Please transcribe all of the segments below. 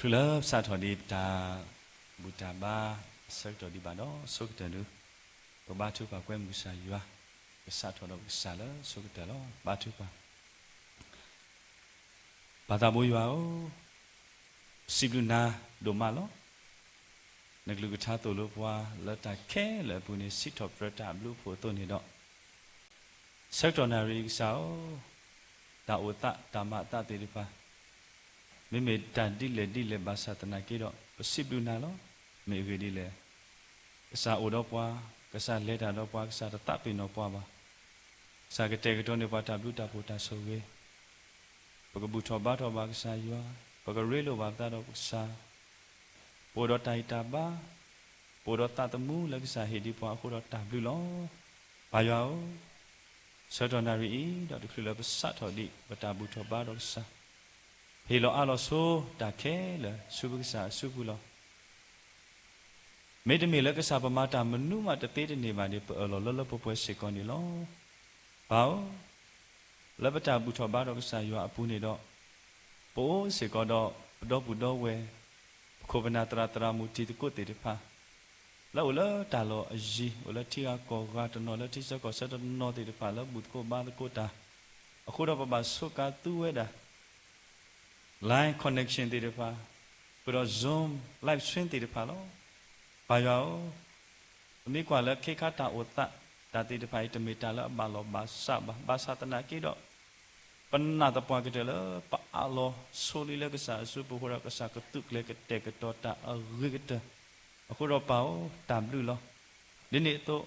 True sát đi ta buta ba sắc đi bà đó số cái nữa có ba thứ bà quen một sai vừa cái sát đó cái sát đó số cái đó ba thứ bà ta bôi vào sibuna đồ mà lo nực lực cha tổ lúc qua là ta khé là bùn xịt thọp ra ta lúc phổ tôn này đó sắc đó là gì sao ta ôta ta mạ ta tê đi pa mẹ ta đi lệ bà sa ta này kia đó sibuna lo mẹ về đi lệ cái sa ô đó qua cái sa lệ ta đó qua cái sa ta tap pin đó qua ba sa cái tê cái đó này qua ta lúc ta phụ ta sâu về bậc bút thọ ba cái sa yêu bậc rê lô ba ta đó cái sa bồ đó tay ta ba bồ đó ta tâm mu là cái sa hệ đi qua khu đó ta blue lo bà yêu sau đó là gì đó được là cái sát thọ đi và ta bút thọ ba đó cái sa thì lo alo số ta khé là số cái sa số bù lo mấy đứa mình là cái sa mà ta mình nu mà ta tết này mà đi ở lo bố sẽ còn đi lo bảo là bắt ta bút thọ ba đó cái sa yêu apu này đó bố sẽ có đó bút đó về khâu bên tra một tí cốt để pha là ở ta lo gì ở thi có gạt nó là thi có sẽ nó để pha là bút cô ba cô ta ở khu đó bà số cá tu ấy đã line connection để pha rồi zoom live stream để pha lo bây giờ ní quả là khi khác ta ở ta để pha ít mấy ta là ba sa ta nói cái đó phần nào tập qua cái đó là ba alo soli là cái啥số bố ra cái啥cái tức là cái tệ cái đó ta ở gửi cái đó ở khu đó bảo tạm lưu lo đến này tôi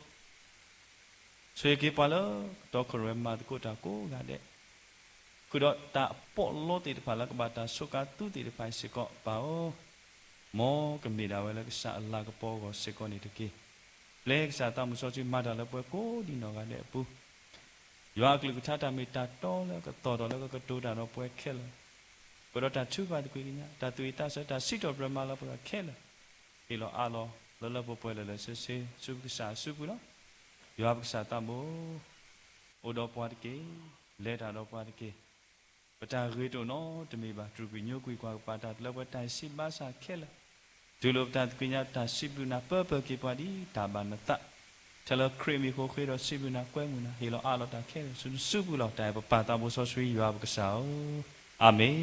suy nghĩ qua đó đó khởi mà cô ta cố gắng đấy khu đó ta bỏ lót thì phải là cái bà ta số cá tu thì phải sẽ có bảo mò cái mì đào là cái啥là cái bỏ có sẽ có này thế kia lấy cái啥ta một số chuyện mà đã là bỏ cố đi nó cái đấy bu yêu cái lực cha mình ta to là cái to đó là cái đồ đàn nó bơi khel, bữa đó ta chụp vào cái gì nhá, ta tùy ta sẽ ta xịt vào bờ mà là bơi khel, thì lo alo, là bơi là sẽ chụp cái啥chụp đó, yêu cái啥ta bố, ở đó bơi cái, lẽ ra đó bơi cái, bữa ta gửi đồ nó, thì mình bảo chụp nhiều quý qua bữa ta là bữa ta xịt ba sa khel, từ lúc ta cái nhá ta xịt bữa na bơi cái bơi đi, ta bàn nó taถ้าเราเครียดมีคนเครียดเราสิบุญนักแก้มุนะเฮโลอาเราตาแค่สุนสุบุเราแต่ปะปาตาบุษสุยอยู่อาบุกษาอาเมน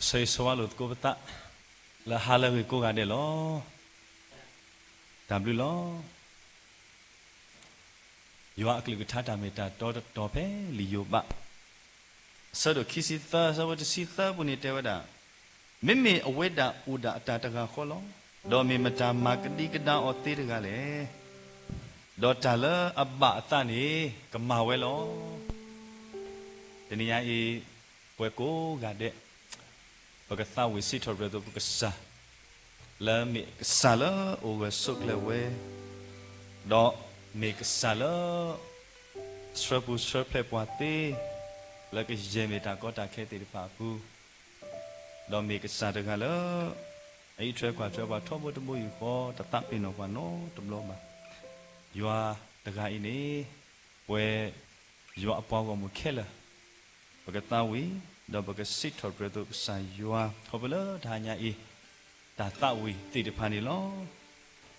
xây xóa lụt cô ta là hà là người cô gái để lo tạm được lo yêu cái lực thắt đam mê ta to bé liều bạ sau đó khi xịt sau đó xịt bún nít teo đã mình ở ngoài đã u đã ta ta khó lo đó mình mà ta mà cái đó ở tây được lẽ đó ta là abba ta nè cái màu vậy lo thế này ai quay cô gái đấy bậc thang vị trí thập rồi tôi bậc sa là mi sa là ô cái sốc là về đó mi cái sa là strap play party là cái gì mi ta có ta khai từ phá phu đó mi cái sa được là ấy chơi qua thọ bút bút yêu khó ta tạm pin nó qua nó tụm lo mà yêu ta cái này về yêu apa có một khai là bậc thang vị đó bậc xịt thọt rồi tôi sai yêu họ bây giờ thay nhà y ta tạo vị thì được phản lo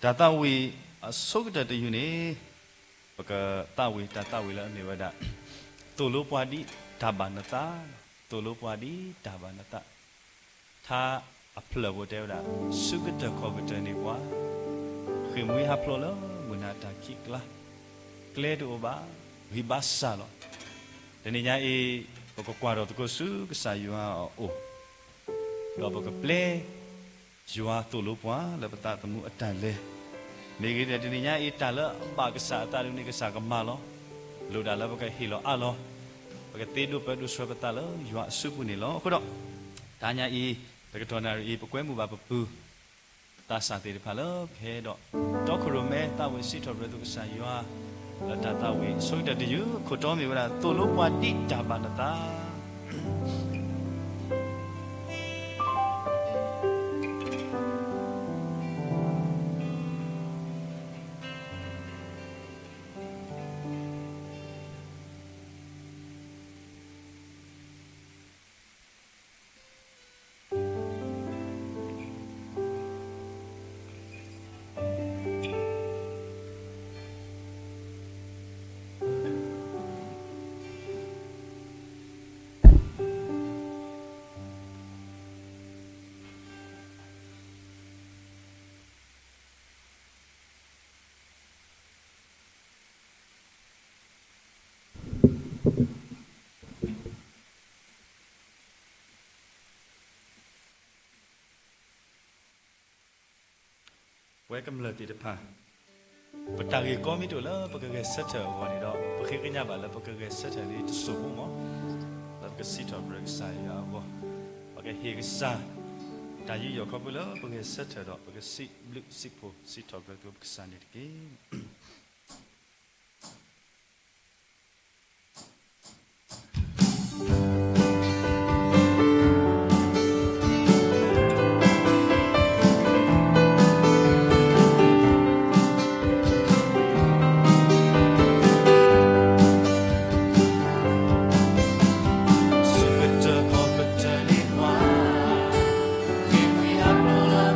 ta tạo vị số cái đó như này bậc tạo vị là như vậy đã tôi lúc qua đi ta bán ta tôi lúc qua đi ta bán ta ta upload vào đây đã số cái đó có cái này quá khi mới upload đó mình đã kích là clear đồ ba vì bát sa lo thế nên nhà y bậc qua đó tôi sư cái sai yêu ô đó bậc play yêu tôi lúc quá là bậc ta tụi mua ở đây နေကြတဲ့ဒီညအေးတာလပါကစားတာလူနေကစားကမာလောလူဒါလဘကဟီလောအလောဘကတေဒုပဒုဆွဘတာလောယွာစုပုနေလောခုတော့ဒါညာအေးဘကတော်နာအေးပကွဲမှုပါပပူတာစာတေဖာလောခဲတော့ခရုမဲတာဝစီတော်ဘရဒုကစားယွာလတတာဝေဆိုတဲ့တယူခုတော်မြေဝလာတိုလိုပွားတိတာပါနတာဝဲကမလတိတဖာပတာရီကောမီတိုလာပကကဆက်ချေဝနီတော့ပခေကညာပါလာပကကဆက်ချေလေးတဆူမောလကစီတော်ဘရက်ဆိုင်ယာဘောပကဟေကစာတာရီယောကပလာပကဆက်ချေတော့ပကစီဘလူစီပိုစီတော်ဘရက်ပကစနေတကေHãy subscribe cho kênh Ghiền Mì Gõ để không bỏ lỡ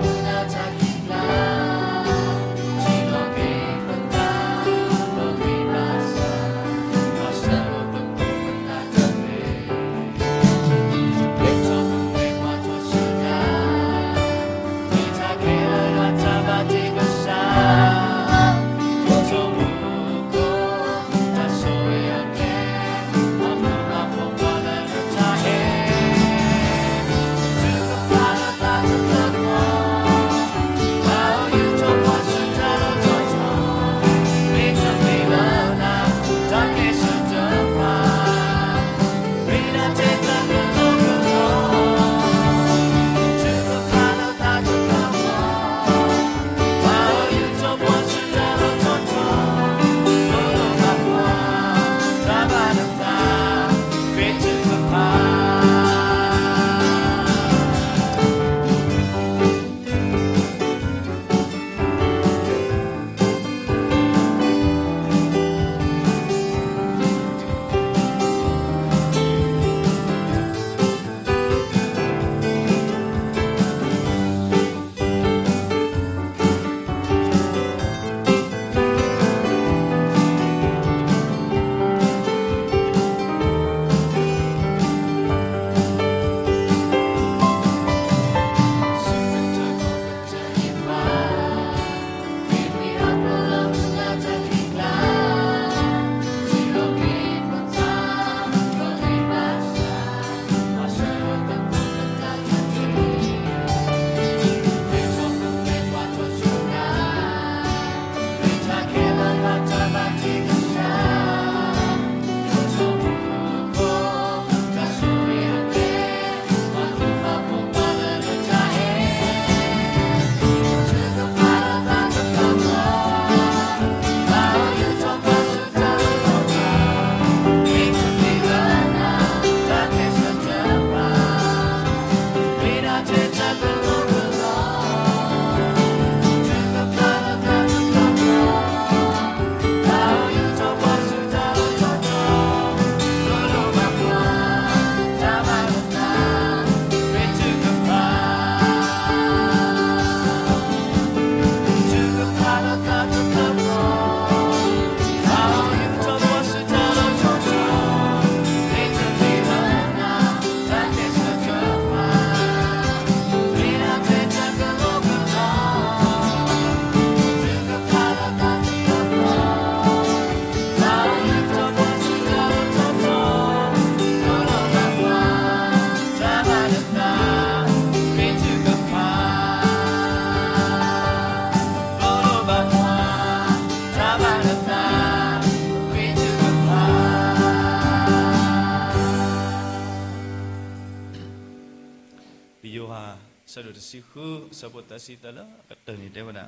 si khu support ta si ta la ta ni te bana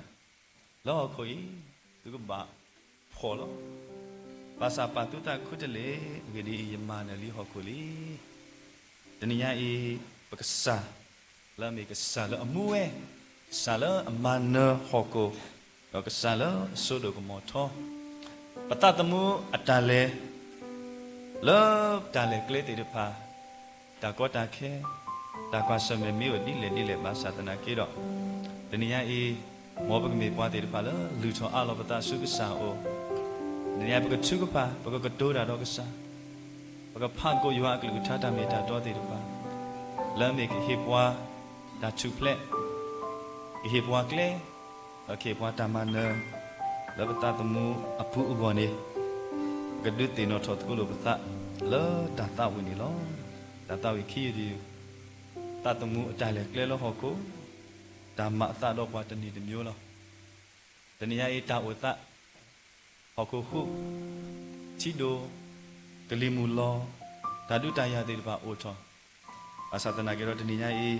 lo khoi tu ko ba pho lo ba sa pa tu ta khu de le ge di yama ne li ho ko li tani ya e ba ka sa la me ka sa la amu e sa la amana ho ko lo ka sa la so do ko mo tho pa ta tamu atale lo ta le kle te de pha ta ko ta khe ta kwa sa me mi wo di le ba sa ta na ke do tani ya e mo ba me pwa te de pha la lu tho a lo pa ta su ka sa o tani ya ba ka chu ka pa ba ka do da do ka sa ba ka pha ko yo a ka lu tha ta me ta do te de pha la me ke he pwa ta chu ple he pwa kle ke pwa ta ma na la ba ta tamu apu u go ni ka du te no tho ko lo ba ta la ta wi ni lo ta wi khi di ta tamu ta le kle lo ho ko ta ma ta do kwa ta ni de myo lo ta ni ya e ta o ta ho ko hu chi do ka li mu lo ta du ta ya te ba o tho asa ta na ke ro ta ni ya e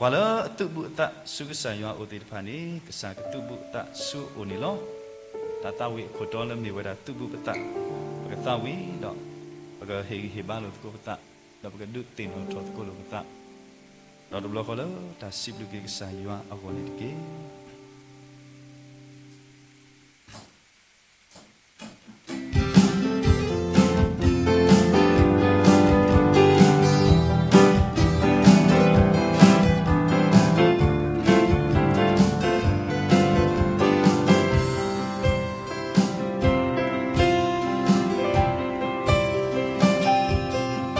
wa la tu bu ta su ka sa yo o te pha ni ka sa ka tu bu ta su o ni lo ta wi ko to la mi wa da tu bu ta ka ta wi do ba ka he ba lo ko ta da ba ka du te no tho ko lo ta đó là lúc đó ta xếp được cái sai yoa ở ngoài này kia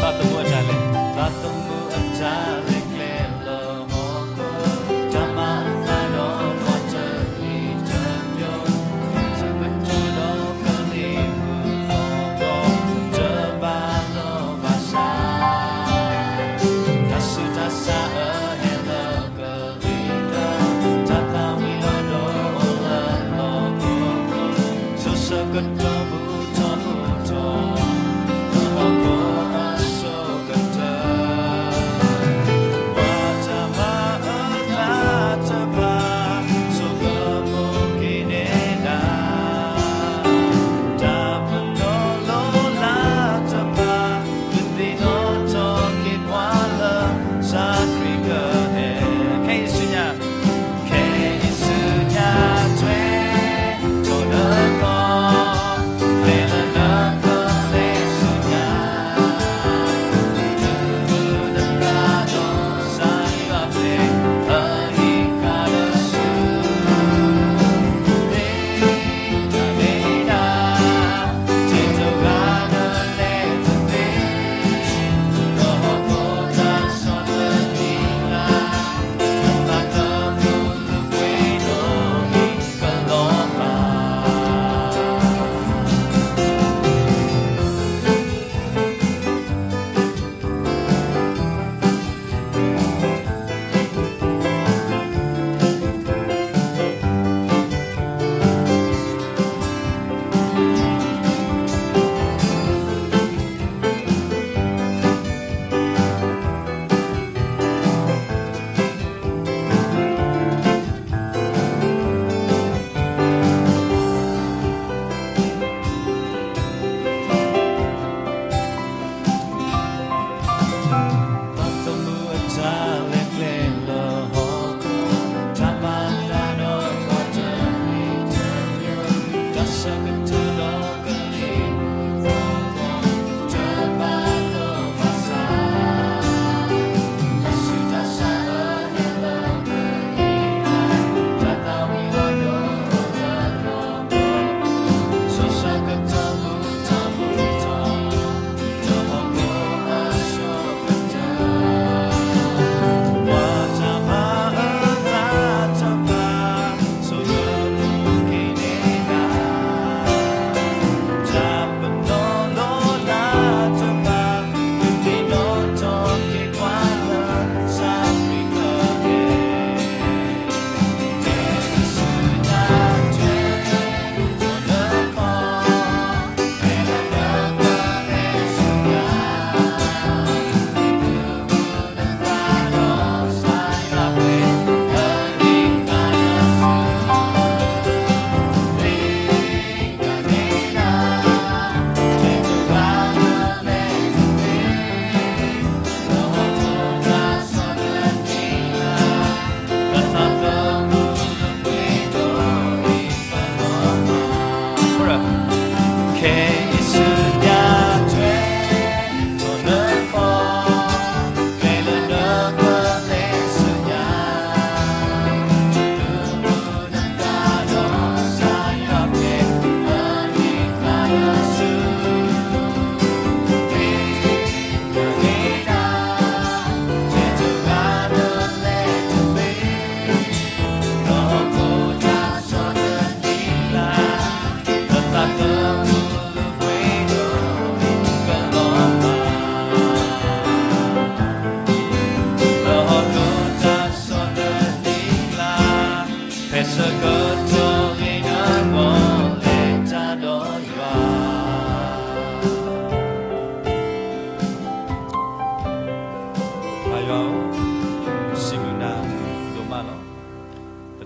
ta từng mua trà lên ta từng mua trà lên ta ma ta đó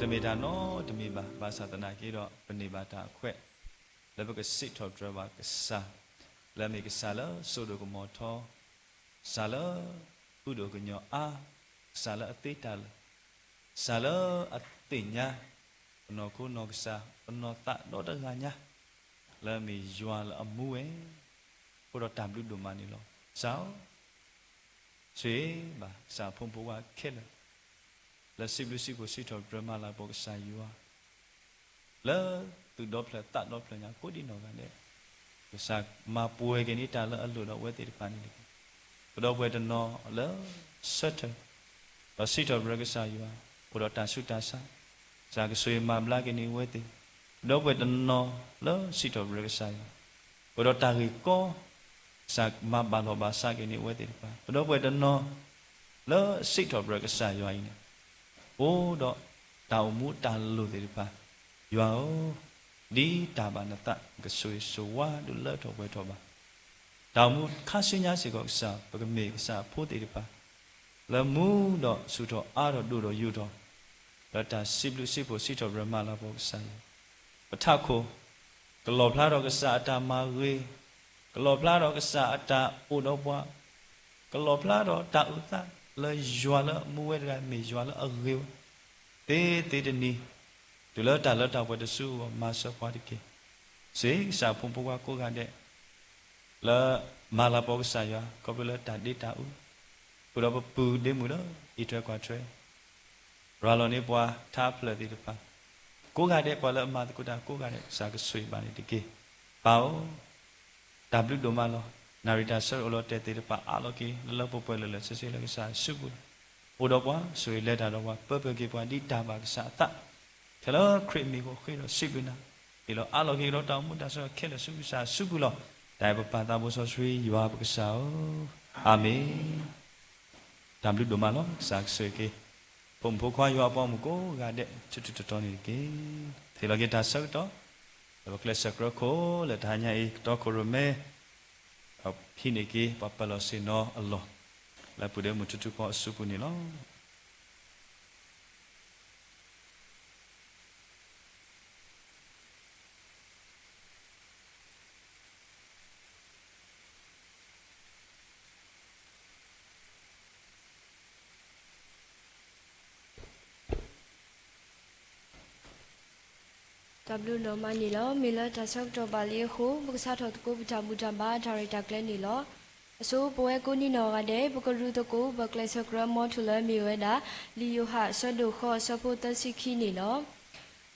တမေတာနော်တမေပါဘာသာတနာကြီးတော့ပနေပါတာခွဲ့လည်းဘကစစ်ထော်ဒရဘာကစားလည်းမေကစားလို့ဆိုတော့ကမော်ထောစားလို့ဥဒိုကညောအာစားလို့အသေးတာစားလို့အသိညာနော်ကိုနော်ကစားနော်တာတော့တကညာလည်းမေယွာလအမှုဝဲဘုရောတမ်လူဒိုမနီလောစောင်းဆွေပါစာဖုံဘဝခဲလလက်စစ်လူစစ်ကိုစစ်တော်ဒရမလာဘောကစားယူဟာလဲသူတော့ဖလက်တတ်တော့ဖလက်ညာကိုဒီနော်ကနေစာမပွဲကနေတာလအလိုတော့ဝဲတေပန်နေဘတော်ပွဲတနော်လဲဆက်တယ်တော့စစ်တော်ဘရကစားယူဟာဘတော်တဆုတဆာဇာကဆွေမမလာကနေဝဲတေတော့ပွဲတနော်လဲစစ်တော်ဘရကစားယူဘတော်တာရီကောစာမဘာလောဘာစာကနေဝဲတေပါဘတော်ပွဲတနော်လဲစစ်တော်ဘရကစားယူဟာနေโอ้ดอกดาวมุตาลุเดริปายัวดีตาบานตะกะซุยซุวาดุเลทอเวทอบาดาวมุคาสิญญาสิก็สาปกเมกสาโพเดริปาละมูดอกสุทออาดอดุดอยุดอละตาสิบลุสิโพสิทอบรมลาโพสาปะทะโคกะลอพลาดอกกะสาตามาเรกะลอพลาดอกกะสาตาโอดอบวากะลอพลาดอกตาอุตาle joie le moué de me joie le arrive té de ni de le ta voix de sous ma so quoi de c'est ça pour pouvoir regarder le malapo ça ya comme le ta dit ta ou pour le pou de mou là il te quoi tu ralone bois table de pas regarder pour le ma ko da regarder ça que suit ba ni de ke pao w do ma lo narita sir olo te te pa aloki le popo le se le sa subu odo kwa so le da do kwa pepe ke kwa di ta ba sa ta thelo khri mi ko khri lo sibina di lo aloki lo taw mu da so khe le subu sa subu lo dai pa pa ta bo so sui ywa ba sa amen w do ma lo sa se ke pom pho khwa ywa pa mu ko ga de chu chu to ni ke thelo ke ta so to lo kle sa kro ko le da nya e to ko ro meพี่นี่กี่ปะปะลอสินออัลลอฮ์แล้วผู้ใดมุจุก็สุปุนี่ลอW โนมานี่ลอมีลตาซักตอบาลีฮูบุกษาทอตกูบุจาบุจาบาดาริตากเลนี่ลออสูปวยกูนี่นอกะเดบุกรุตกูบักเลสกรมอทุลมีเวดาลิโยหะสะดุขอสะพุตสิขีนี่ลอ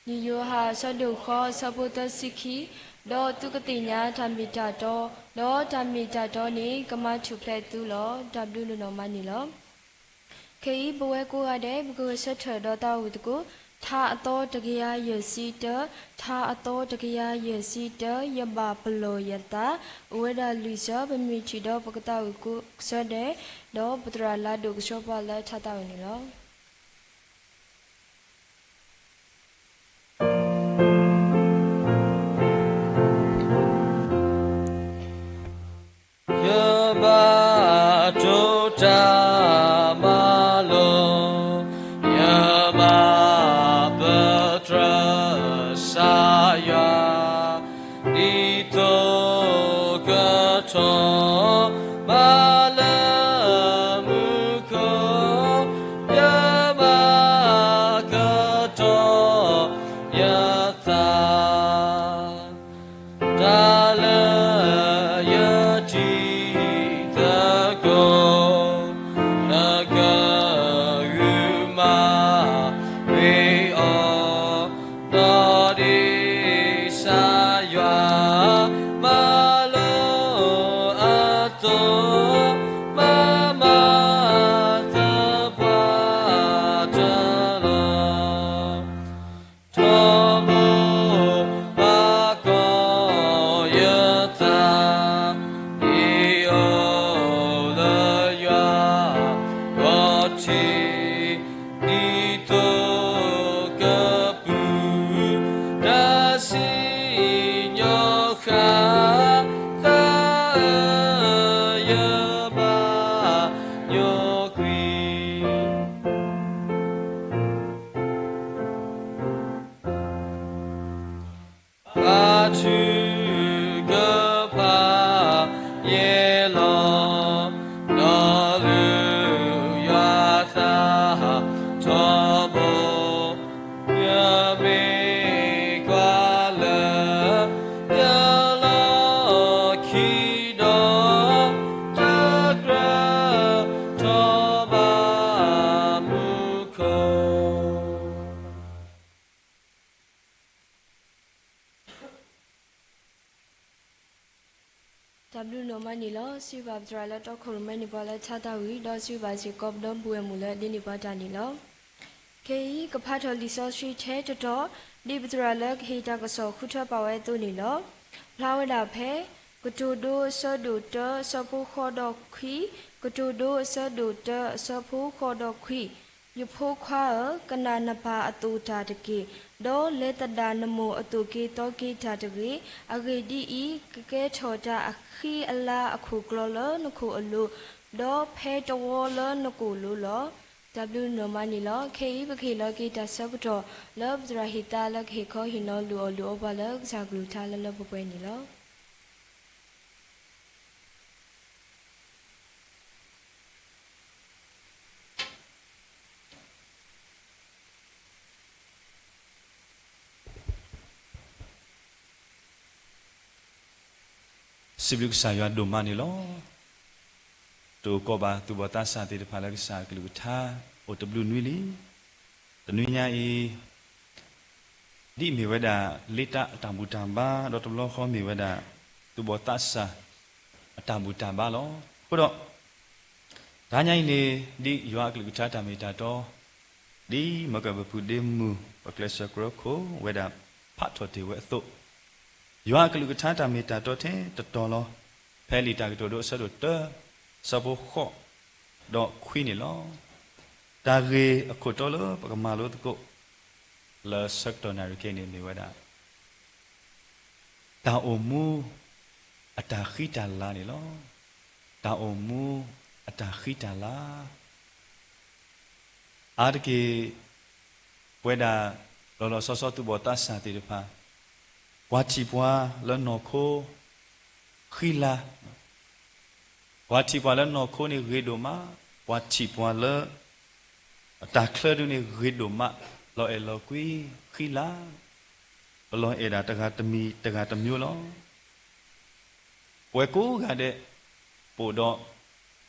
นิโยหะสะดุขอสะพุตสิขีดอตุกติญาธรรมิตาโตดอธรรมิตาโตนี่กะมะชุเพลตุลอ W โนมานี่ลอခေဘဝကိုရတဲ့ဘဂဝဆက်ထတော်တာဝတကိုသာအတော်တကရာရစီတသာအတော်တကရာရစီတယဘပလောယတာဝေဒလူစပမိချီတော်ပကတဝကိုဆက်တဲ့တော့ပတရာလာဒုကရှောပါလာထတာဝင်လောယဘတောတာမာလောအာ W နိုမနီလောစီဘာဒရလာတော့ခုံမဲနီပေါ်လဲချတာဝီတော့စီဘာစီကော့ဒွန်ပွေမူလဲဒီနီပေါ်တာနီလောခေဤကဖတ်တော်လီဆော့ရှိထဲတော့ဒီပဒရလာခေတာကဆောခုထပါဝဲသူနီလောဖလာဝဒါဖဲကတူဒိုဆောဒိုတဆောဖူခေါ်တော့ခီကတူဒိုဆောဒိုတဆောဖူခေါ်တော့ခီယဖိုခွာကနာနပါအတူတာတကေဒေါ်လေတဒါနမိုအတူကေတောကေတာတကေအဂေဒီဤကကဲချောတာအခီအလာအခုကလောလနခုအလူဒေါ်ဖဲတဝလနခုလူလော W နိုမနီလောခေဤပခေလောကေတာဆပ်တော်လောဘဒရဟီတာလခေခောဟီနောလူအလူအဘလဇာဂလူထားလလပပွဲနီလောสิบลูกสายว่าดูมานี่ล้อตัวกบาตัวบตาสาติพาลักษากิลุท่าโอตบลูนุลีตนุญาอีดิมีเวดาลิตาตามบุตามบ้าดอตบล้อข้อมีเวดาตัวบตาสาตามบุตามบ้าล้อก็ดอกด้านใหญ่เลยดิยากิลุท่าตามเมตาโตดิมกับผู้เดมูปกเลสกรโคเวดาพัดถอดเทวะโตยากลุกท่าตามเมตาตัวเทตตอลอแพลิตากตัวโดสะดุเตสะโบขอดอกควินี่ลอตาเรอโคตอลอปกมาโลตโกลาสักตอนาริเกนี่มีวดาตาโอมูอตาခိตาลานี่ลอตาโอมูอตาခိตาลาอาดเกเวดาลอลอซอซอตุบอตัสสาติรพาวาทิปัวและนอโคခိလာဝါတီပွာလဲနော်ခိုးနေရေဒိုမာဝါတီပွာလဲတာခလဒူနေရေဒိုမာလောအဲလောကွီခိလာဘလောအဲဒါတကာတမီတကာတမျိုးလောဝဲကိုကတဲ့ပို့တော့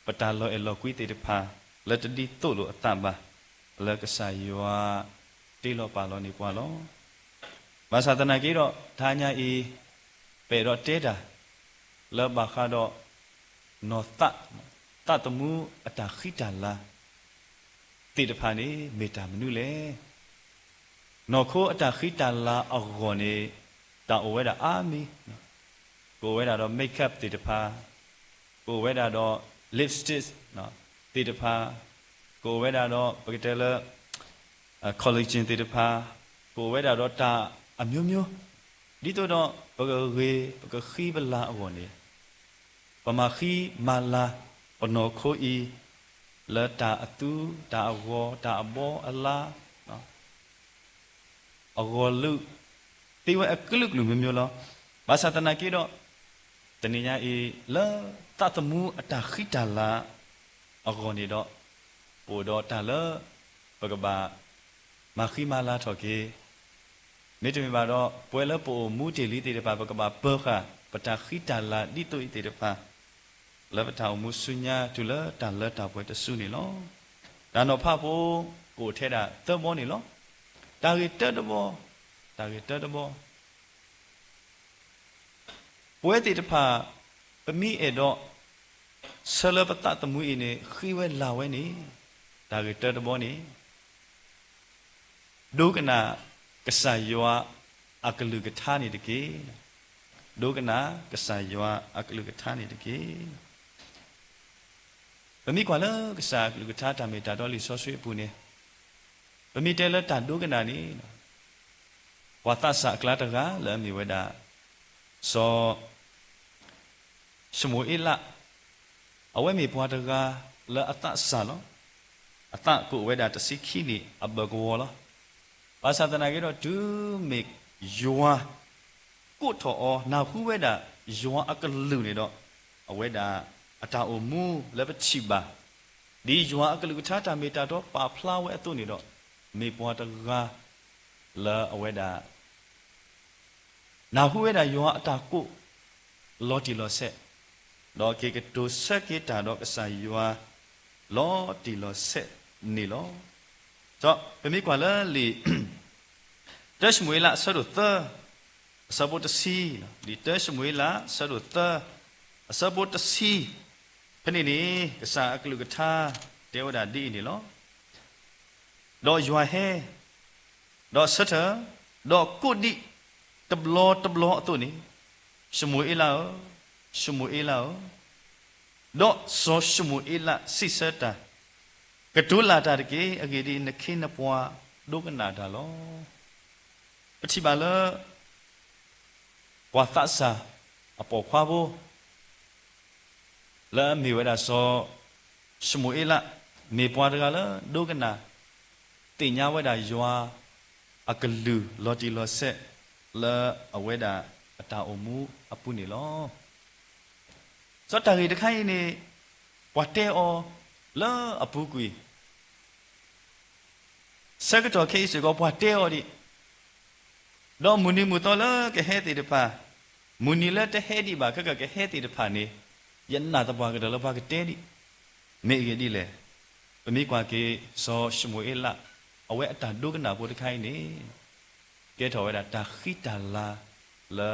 ပတာလောအဲလောကွီတေတဖာလက်တတိတို့လို့အတပါလက်ကစားရွာတေလောပါလောနေပွာလောဘာသာတနာကြီးတော့ဒါညာဤပေတော့တဲတာလောဘခါတော့နောတတမှုအတာခိတလာတိတဖာနေမေတ္တာမနုလေနောခိုအတာခိတလာအဂောနေတာအဝဲတာအာမီကိုဝဲတာတော့ make up တိတဖာကိုဝဲတာတော့ lipstick နော်တိတဖာကိုဝဲတာတော့ particular collagen တိတဖာကိုဝဲတာတော့တာအမျိုးမျိုးဒီတော့ဘဂရေဘဂခိဘလာအဝနေပမာခိမာလာပနောခိုဤလတာအတူတာအဝတာအဘောအလာနော်အဝလူတိဝအကလုကလူမျိုးမျိုးလောဘာသာတနာကြီးတော့တဏိညာဤလတတမှုအတာခိတလာအဝနေတော့ပိုတော့တာလဘဂဘာမာခိမာလာထော်ကေမေတ္တမပါတော့ပွဲလပိုမူတီလီတေတပါဘကဘာဘောခပတာခိတလာဒီတုတေတပါလဘတာမုဆုညာတူလတာလတာပွဲတဆုနေလောဒါတော့ဖဖို့ကိုထဲတာသမောနေလောတာရီတတဘောပွဲတေတပါပမိအေတော့ဆလပတတမူအင်းနေခိဝဲလာဝဲနေတာရီတတဘောနေဒုကနာကဆာယောအကလူကထာနေတကေဒုကနာကဆာယောအကလူကထာနေတကေဘမိကွာလကဆာကလူကထာတမေတာတော်လီဆောဆွေပူနေဘမိတဲလတာဒုကနာနေဝါသဆာကလာတကလမီဝဒစောရှမူအီလာအဝဲမီပွားတကလအတဆာလောအတကိုဝဲတာတစိခိနီအဘကောလောဘာသာတနာကြီးတော့ဒူမေယောကိုထောနာခုဝဲတာယောအကလူနေတော့အဝဲတာအတာအမူလည်းပချိပါဒီယောအကလူချာတာမေတာတော့ပါဖလာဝဲအတုနေတော့မေပွားတကားလာအဝဲတာနာခုဝဲတာယောအတာကိုလော်တီလော်ဆက်တော့ကေကတိုဆက်ကေတာတော့အစာယောလော်တီလော်ဆက်နေလောတော့ဘယ်မိကွာလဲလီတက်ရှမွေလာဆရတ်သစဘတ်စီလီတက်ရှမွေလာဆရတ်သ support the sea ဖနေနေကစားအကလူကထားတေဝဒဒီနေလောတော့ယွာဟဲတော့ဆတ်တော့ကုတ်ဒီတဘလောအတူနေရှမွေလာတော့ဆောရှမွေလာစိစတာကတူလာတာကေအကေဒီနခိနပွားဒုကနာတာလောပတိပါလပွာသဆာအပေါ်ခွာဖို့လာမီဝဒါဆောရှမွေလာမေပွားတကလာဒုကနာတင်ညာဝဒါယွာအကလူလော်တီလော်ဆက်လာအဝဲတာအတာအမှုအပုနေလောစတရီတခိုင်းနေပွားတဲအောလာအပုကွေစကတော်ခေစကောပွားတဲအောဒီတော့မူနီမူတော်လာကဟဲတီတဖာမူနီလက်တဟဲဒီပါကဟဲတီတဖာနေယန္နာတပွားကတလပါကတဲဒီမေရဒီလေပမိကွာကေစောရှမွေလာအဝဲအတာဒုကနာပိုတခိုင်းနေကဲတော်ဝဲတာခိတလာလာ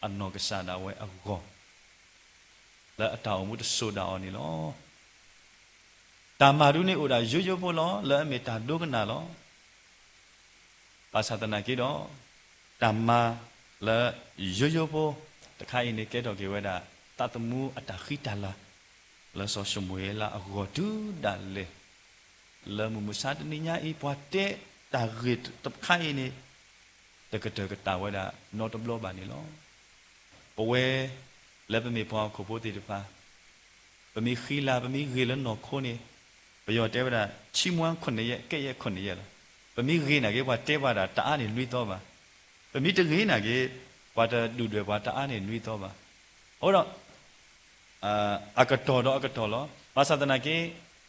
အနောကစားတာဝဲအကောလာအတာအမှုတဆိုတာအော်နေလောတာမာရုနေဥဒါရွရွဖို့လောလာအမေတာဒုကနာလောပါသဒနာကေတော့တာမာလာရွဖို့တခိုင်းနေကဲတော်ကေဝဲတာတတမှုအတာခိတလာလာစောရှမွေလာအကောတူဒါလေလာမှုမစားတနေညာဤပွားတဲ့တာရစ်တခိုင်းနေတကတကတာဝဲတာနော်တဘလောပါနေလောပဝဲလက်ပမေပွားခုဖို့တေတပါပမေခီလာပမေရေလနော်ခိုးနေပယောတဲဝဒချီမွန်းခုနှစ်ရက်ကဲ့ရက်ခုနှစ်ရက်လားပမေရေနာကေပွားတဲပါတာတအားနေလွိတော့ပါပမေတရေနာကေပွားတဒူတွေပွားတအားနေလွိတော့ပါဟောတော့အကတော်လောဘာသာတနာကေ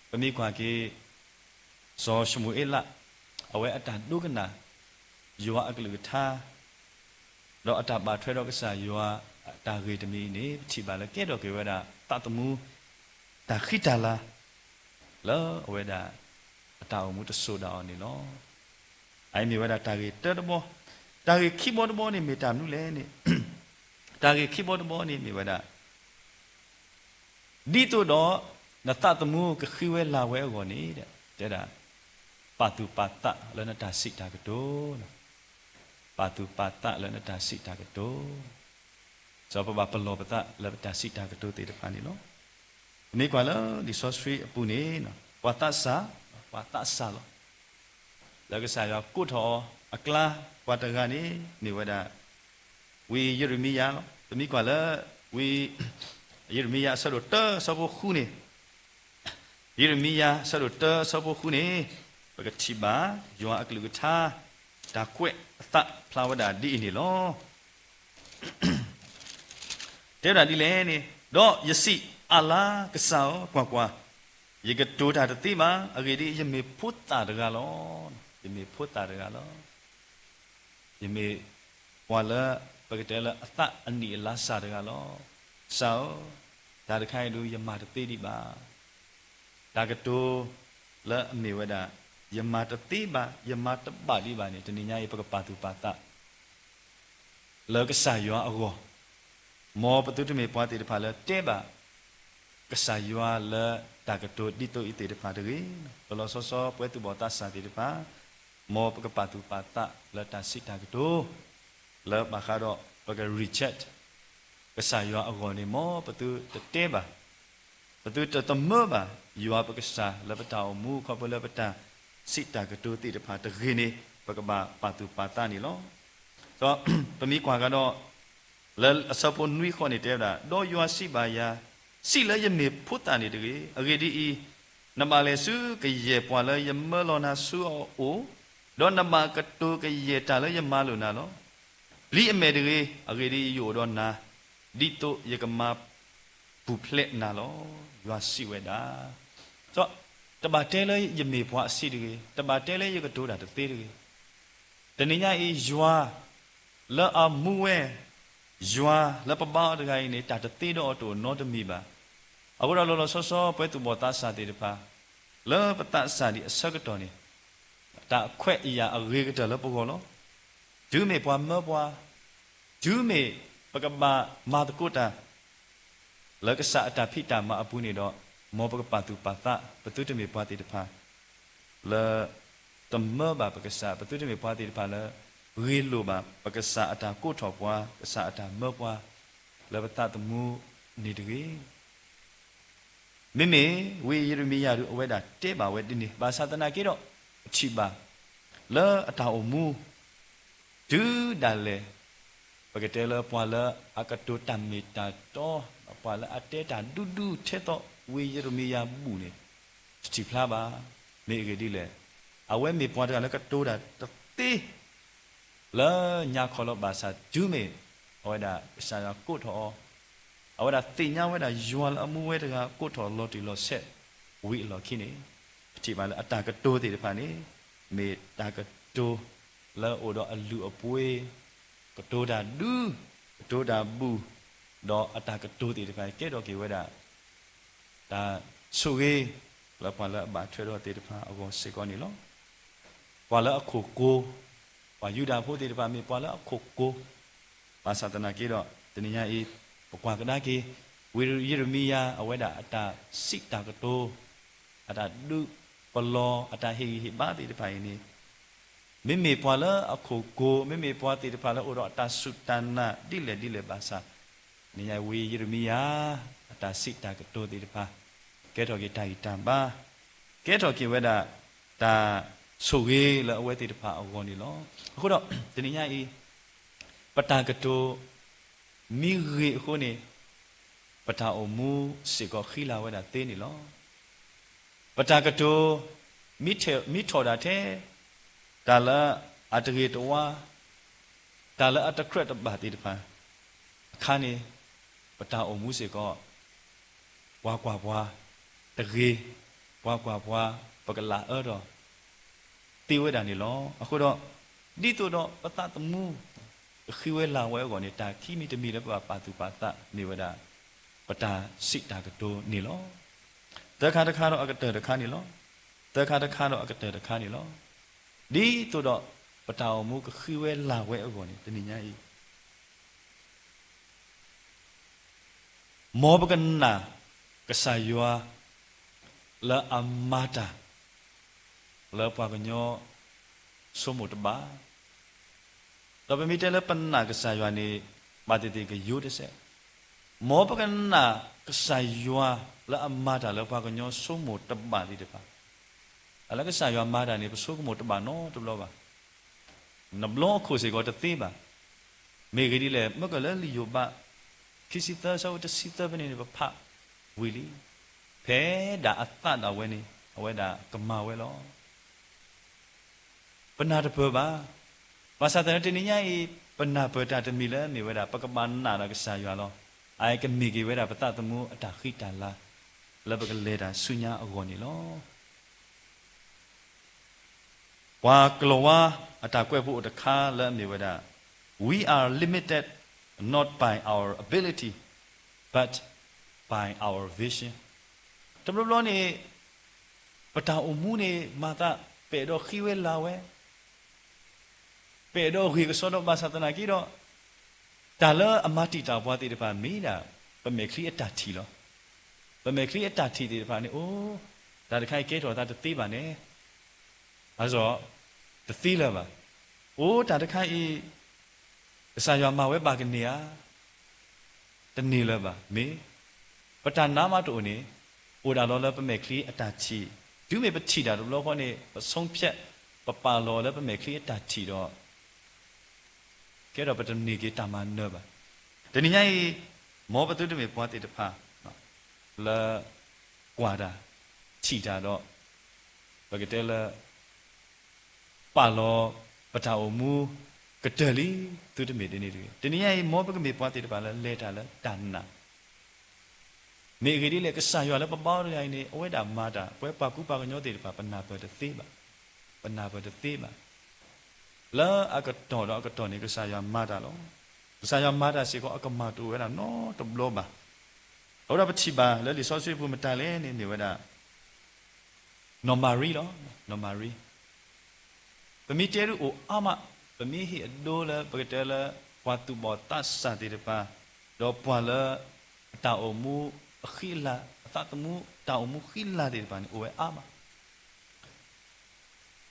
ပမေကွာကေဇောရှမူအေလာအဝဲအတန်ဒုကနာယောအကလူထားတော့အတပါထွဲတော့ကစားယောတာဂေတမီနေချိပါလေကဲတော့ကေဝဒတတမှုတာခိတလာလောအဝဲဒါအတာအမှုတဆိုးတာနေလောအိုင်မီဝဒတာဂေတဲတဘောတာဂေခိဘောတဘောနေမေတာနုလဲနေတာဂေခိဘောတဘောနေမေဝဒဒီတို့တော့နတတမှုကခိဝဲလာဝဲကောနေတဲ့တဲ့ပါတုပါတလနတာစိတာကတောပါတုပါတလနတာစိတာကတောဇောပပပလောပတလပတာစိတာကတောတေတဖာနေလောမေကွာလောဒီဆော့စထရီအပူနေနော်ဝါတဆာလောလကစားရကုထောအကလာဝတကနေနေဝဒဝီယေရမီယာတမိကွာလောဝီယေရမီယာဆရတဆဘခုနေယေရမီယာဆရတဆဘခုနေပကတိဘာယောအကလူကထာဒါကွဲ့အသဖလာဝဒဒီနေလောတဲ့ဒါဒီလေနေတော့ယစီအလာကဆောကွာယေကတိုတာတတိမာအဂေဒီယမေဖုတ္တာတကလောယမေဖုတ္တာတကလောယမေဝါလာပကတဲလာအသအနီလာစာတကလောဆောဒါတခိုင်လူယမတတိဒီပါဒါကတိုလာအမေဝဒယမတတိပါယမတပါဒီပါနေတဏိညာယေပကပါတုပါတလောကစာယောအကောမောပတုတမေပွားတေတဖာလဲတဲပါကစာယောလာတာကတိုဒီတိုဣတေတဖာတရေဘလောဆောဆောပွဲတုဘောတစာတေတဖာမောပကပါတုပါတလတာစိတာကတိုလောဘခါတော့ပကရီချက်ကစာယောအကောနေမောပတုတဲပါပတုတမဘာယောပကစာလပတာမူခပလပတာစိတာကတိုတေတဖာတရေနေပကပါပါတုပါတနေလောဆိုပမိကွာကတော့လဲအစပေါ်နွိခေါနေတဲ့တာတော့ယောစိပါယာစိလဲယမေဖုတ္တနေတကေအဂေဒီနမလဲစုကရေပွာလဲယမလောနာစုအိုတော့နမကတိုကရေတာလဲယမလောနာလောလီအမေတကေအဂေဒီယောတော့နာဒီတိုယကမဘူဖလက်နာလောယောစိဝဲတာဆိုတပါတဲလဲယမေဘွားအစိတကေတပါတဲလဲယကတိုတာတသေးတကေတဏိညာဤယွာလာအမှုဝဲယွာလပပောတကိုင်းနေတာတသေးတော့တိုနောတမီပါအခုတော့လောဆောဆောပွဲသူဘောတာစာတေတပါလောပတစာဒီအစကတော်နေတာအခွဲ့အရာအရေကတလပကောလောဂျူးမေပွားမပွားဂျူးမေပကဘာမာတကုတာ แล้วก็สะตาพิตามาอปุนี่ดอกมอปกปาตุปาตะปตุตเมปาติตพาแล้วตมเมื่อบาปกษาปตุตเมปาติตพาแล้วรีลูบาปกษาตากูถอกว่ากษาตาเมื่อว่าแล้วปตาตมูนี่ดีมิวิยรมียาดูเอาไว้ด่าเจ็บาไว้ดินี่บาสาตนากี่ดอกชิบาแล้วตาอมูดูดัลเลปกติแล้วพอแล้วอากาศตัวตามิตาโตพอแล้วอาเตตาดูเทโตวิยรมียาบุนี่ชิพลาบาไม่เกิดดีเลยเอาไว้มีพอแล้วก็ตัวด่าตีแล้วญาขอลบาสาจูเมเอาไว้ด่าสายกูถอเอาไว้ด่าตีญาไว้ด่ายัวละมูไว้ด่ากูถอลอติลอเซวิลอขี้นี่ชิบาแล้วอัตตากระตัวติดผ่านนี่เมตากระตัวแล้วโอดอลูอป่วยกระตัวด่าดูกระตัวด่าบูดออัตตากระตัวติดผ่านแก่ดอกเกไว้ด่าด่าสุเกแล้วพอแล้วบาดช่วยดอติดผ่านเอาก็เสกก่อนนี่หรอพอแล้วโคโกว่ายูดาพูดติดผ่านมีพอแล้วโคโกภาษาตนาเกดอตนิยาอีปกว่าก็ได้เกวิยรมียาเอาไว้ด่าอัตตาสิตากระตัวอัตตาดูปลออัตตาเฮบ้าติดผ่านนี่ไม่มีพอแล้วโคโกไม่มีพอติดผ่านแล้วอุดอัตตาสุตานะดิเลภาษานี่ยาวิยรมียาอัตตาสิตากระตัวติดผ่านแกถอกีตาตามบ้าแกถอกีเวดาตาสุเกแล้วเอาไว้ติดผ่านเอาคนนี่ล้อခုတော့ဒီနေ့ညအေးပတာကတိုမိရေခုနေပတာအမူစေကခိလာဝဲတာတင်းနေလောပတာကတိုမိထော်တာတဲ့ဒါလာအတရေတဝါဒါလာအတခရတ်ဘာတိတဖာခါနေပတာအမူစေကဝါကွာဘွာတရေဝါကွာဘွာပကလာအဲ့တော့ตีไว้ด่านี่ล้อအခုတော့ဒီတော့ပတတမှုခိဝဲလာဝဲကောနေတာခိမိတမိလည်းပါတုပါတနေဝဒပတာစိတာကတိုနေလောတခါတခါတော့အကတဲ့တခါနေလောတခါတခါတော့အကတဲ့တခါနေလောဒီတော့ပတာမှုခိဝဲလာဝဲကောနေတနိညာဤမောပကနာကဆာယောလာအမတာแล้วพอกันย่อสมุตบาเราไปมีแต่ละปัญหากษายานี่บาดติก็ยุดเสหมอปกันน่ะกษายาแล้วอามาตาแล้วพอกันย่อสมุตบาดิเดปะอะไรกษายามาตานี่ปสุกมุตบาโนตุบลอบานับล้อโคสิก็ตะติบาเมกดิเลยเมื่อก็แล้วลิโยบะคิสิตาซาวตะสิตาเปนี่บะพะวิลิเพดาอัตตะดาเวนี่เอาไว้ดากะมาเวลอปนาตะเพบาภาษาตะตินิญาอีปนาเปตาตะมีละมีเวดาปะกะปานานะกษายาลอไอกะมีกิเวดาปะตะตะมุอตาခိตาลาละปะกะเลดาสุญญาอโกนี่ลอวากลวาอตากวยผู้อตะคาละมีเวดา we are limited not by our ability but by our vision ตะบลอนี่ปะตาอุมูนี่มาตะเปดอခိเวลาเวเปดอခိกสอดบาสาตนากีดอตาละอมาติตาบวาติตะพามีดาปะเมคลีอตาทีลอปะเมคลีอตาทีติตะพานี่โอ้ดาตะไคเกตอตาตะติบาเนอะซอตะติละบาโอ้ดาตะไคอีสายามาเวบากะเนียตะนีละบาเมปะตานามาตุนี่โอดาลอละปะเมคลีอตาทีดูเมปะทีดาลอพอนี่สงเพียปะปาลอละปะเมคลีอตาทีดอแกดอปะตะนีเกตามาเนบาตะนี่ไงหมอปะตุตะเมปวาติตะพาละกว่าดาทีดาดอปะกะเตละปาลอปะตาอมูกะเตลีตุตะเมตินี่ตะนี่ไงหมอปะกะเมปวาติตะพาละเลตาละตานาเมกดิเลกษายอละปะปาวไดนี่อเวดามาตาปวยปากุปากะญอติตะพาปนาปะตะติบาปนาปะตะติบาละอากะตอดอากะตอนี่กษายามาตาลอกษายามาตาสิก็อากะมาตุเวดาโนตบลอบาเอาดาปะทิบาละลิซอซุพุมะตาเลนี่เวดานอมารีลอนอมารีปะมิเตรุโออะมะปะมิฮิอโดละปะกะเตละวาตุบอตัสสะติตะพาดอปวาละ ta ở mu khi là ta tụi mu ta ở mu khi là thì bạn ôi ama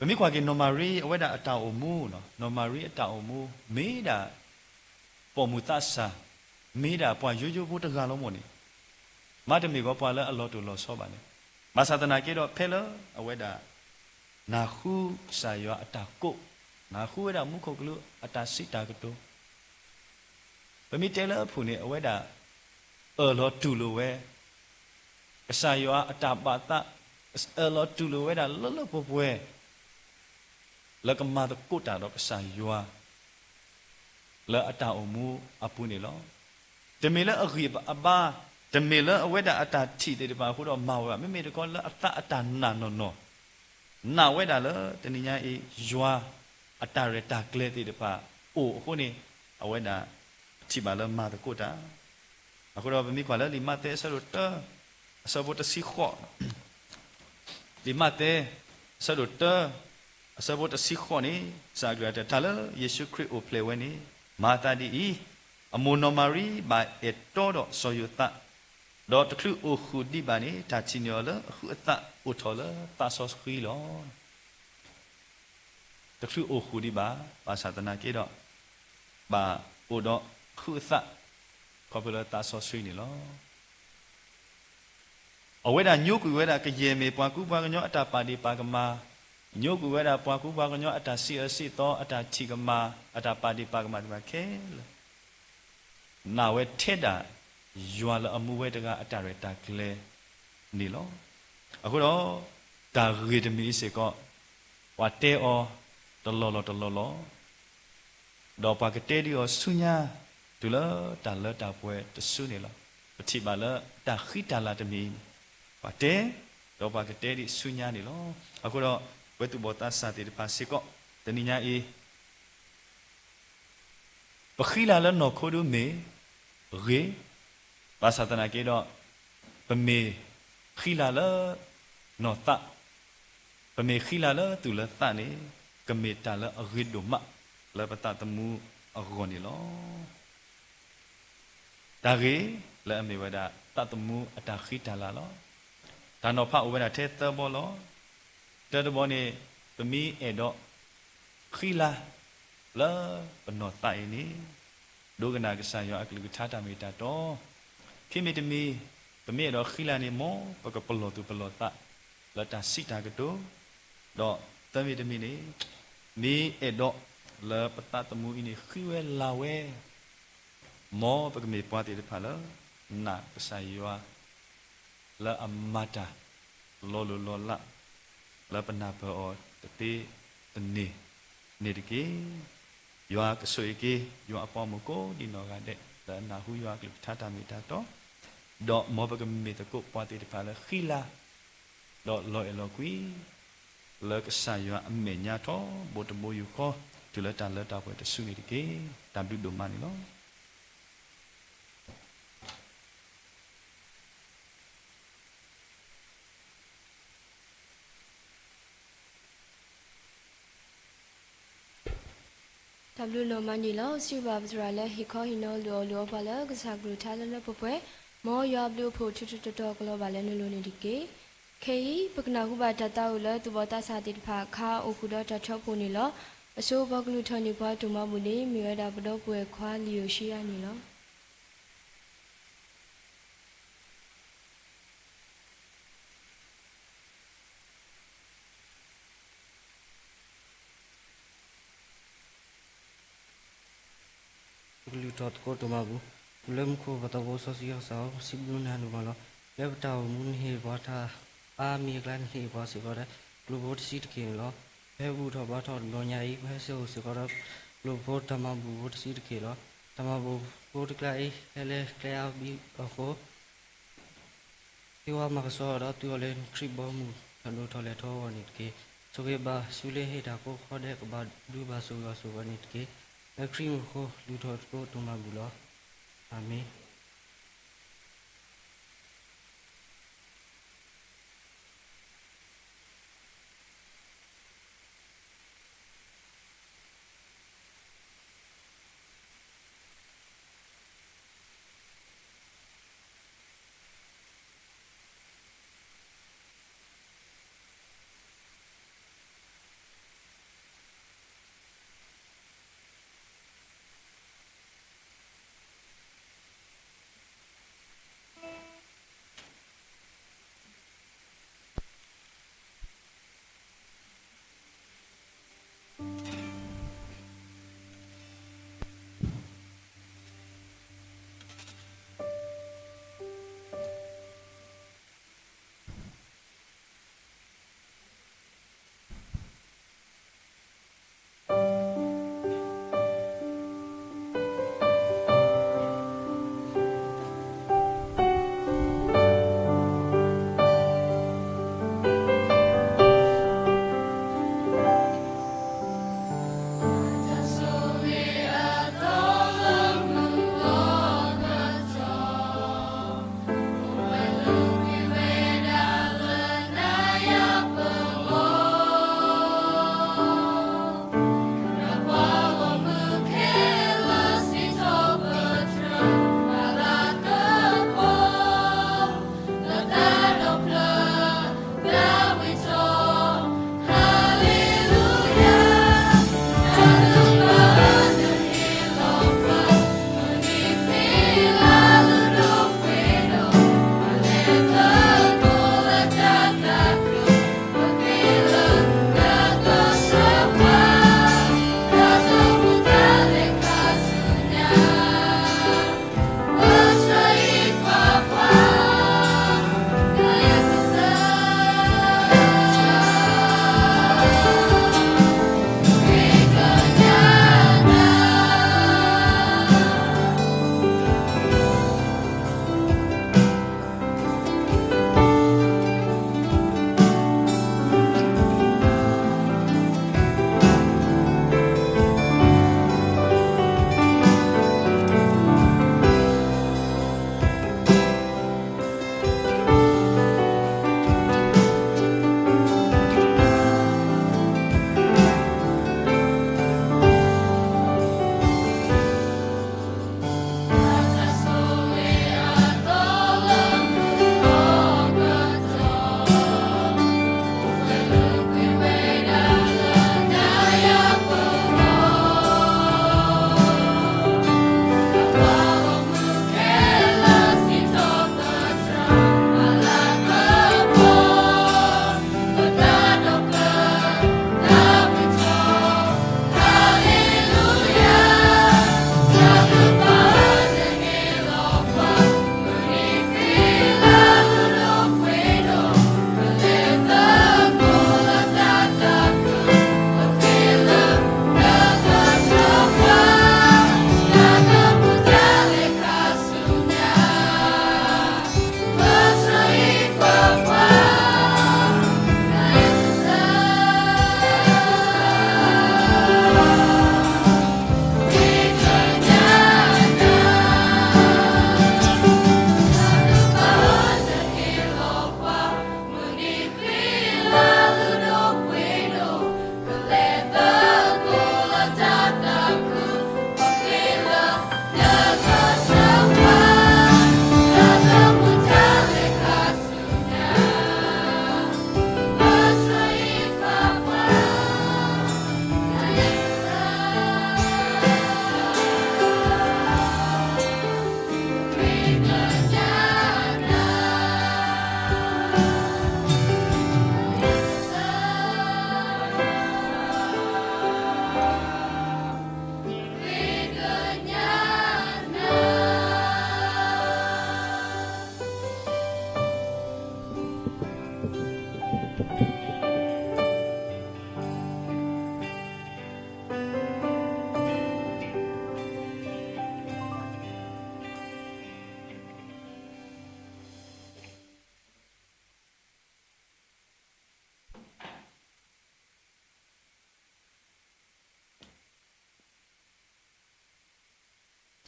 bởi vì qua cái normally ở đây ta ở mu nó normally ta ở mu mấy đã bỏ mu ta sa mấy đã bỏ yo yo bút ra lắm moni mà thì mình có bỏ là lo tu lo so bạn mà sao ta cái đó phê lỡ ở đây na khu sa yo ta cố na khu đã mu khóc lửa ta sit ta cái đó bởi vì thế là phụ nữ ở đây ở lo tu lo về sa yo ta bà ta ở lo tu lo về đã lỡ lỡ bộ về là cái mà tôi cố trả đó cái sa yo là ta ở mu apu này loแต่เมื่อเราเรียบบ้าแต่เมื่อเราเวลาตาที่เดี๋ยวบ้าพูดว่าเมาอะไม่เมื่อก่อนเราตาหนาโนหนาเวลาเราแต่นี่ยังอียัวตาเรตาเกลือที่เดี๋ยวบ้าโอ้คนนี้เอาเวลาที่บ้าเรามาตะกุดอ่ะเอาคนเราเป็นมีความแล้วลิมาเตะสรุปเตอร์สรุปเตอร์สิขอลิมาเตะสรุปเตอร์สรุปเตอร์สิขอนี่สากระแต่ถ้าเราเยซูคริสต์โอเพลวันนี้มาตาดีအမွန်နော်မာရီဘိုင်အတော်တော့ဆော်ယူတာတော့တခုအခုဒီပါနေတာချီညောလအခုအတဥထောလတာဆော့စခီလောတခုအခုဒီပါဘာသာတနာကေတော့ဘာဥတော့ခုအတခေါ်ပြလတာဆော့စခီနေလောအဝဲတာညုကူဝဲတာကရေမေပွားကူပွားကညောအတာပါတိပါကမာညုကူဝဲတာပွားကူပွားကညောအတာစီအစီတော့အတာချီကမာအတာပါတိပါကမာဒီမှာခဲနာဝဲထက်တာယွာလအမှုဝဲတကအတရတာကလေးနေလောအခုတော့ဒါရီတမီစေကဝတ်တဲအောတလောလောတော့ပါကတဲ့ဒီအောဆုညာဒူလာတာလတာပွဲတဆုနေလောပတိပါလတာခိတာလာတမီဝတ်တဲတော့ပါကတဲ့ဒီဆုညာနေလောအခုတော့ဝဲသူဘောတာစာတိပါစေကတနိညာအေပခိလာလနော်ခိုဒုမေရေဘာသာတနာကေတော့ပမေခိလာလနော်တပမေခိလာလတူလတနေကမေတလအရိဒုမလပတတမှုအဂောနီလောဒါကေလအမေဝဒတတမှုအတခိတလာလောဒါနော်ဖအဝဒထဲတဘောလောတဲတဘောနေပမီအဲ့တော့ခိလာလပနော်တိုင်နေဒုကနာကဆာယောအကလူထာတာမေတာတော့ခိမေတမီပမေတော့ခိလာနေမောပကပလောတုပလောတလတာစိတာကတောတော့တမေတမီနေမေအဲ့တော့လပတတမှုအင်းခိဝဲလာဝဲမောပကမေပွားတဲ့ဖာလနာကဆာယောလအမတာလောလောလလပနာဘောတတိတနေနေတကေယောကဆွေကေယောအပေါ်မကိုဒီနော်ကတဲ့ဒါနာဟူယောကလထာတာမီတာတော့တော့မောဘကမီတကိုပွားတဲ့ဖာလခိလာတော့လောအလောကွီလောကဆာယောအမေညာတော့ဘုတမိုးယူခေါ်တူလက်တာပွဲတဆုနေတကေတမ်ဒုဒိုမနီလောတဘလူနိုမန်ဒီလောစီဘာဘဇရာလဲဟီခေါဟီနိုလောပါလကစားဂလူထားလဲပပွဲမောယောဘလူဖို့ချွတ်တော်ကလောပါလဲနလိုနေဒီကေခေပကနာခုပါတတဟုလဲသူဘောတစာတိတဖာခါအိုခုတော့တထောက်ဖို့နေလောအစိုးဘကလူထနေပွားတူမမှုနေမြေရတာဘတော့ပွဲခွာလီယိုရှိရနေလောလူတော်ကိုတမဘူးလမ်ကိုဘတဘောဆစီယောဆောစိဘနနူမလောလေဘတာမွန်ဟေဘာသာအာမီကလန်ဟေဘာစီကောတဲ့လူဘတ်စီတကေလောဘဲဘူးတော့ဘာတော်လောညာဤဘဲဆိုစကောတော့လူဘတ်တမဘူးဘတ်စီတကေလောတမဘူးဘတ်ကလိုက်ဟဲလေကလျာဘီအခုဒီဝါမကဆောတော့တူလေခရစ်ဘောမူအလို့ထော်လေထောဝနိတကေဆိုကေဘာဆူလေဟေတာကိုခေါ်တဲ့ကဘာဒူဘာဆိုရဆိုဝနိတကေအခရီးကိုလူတော်ကိုတုံးမဘူးလားအာမင်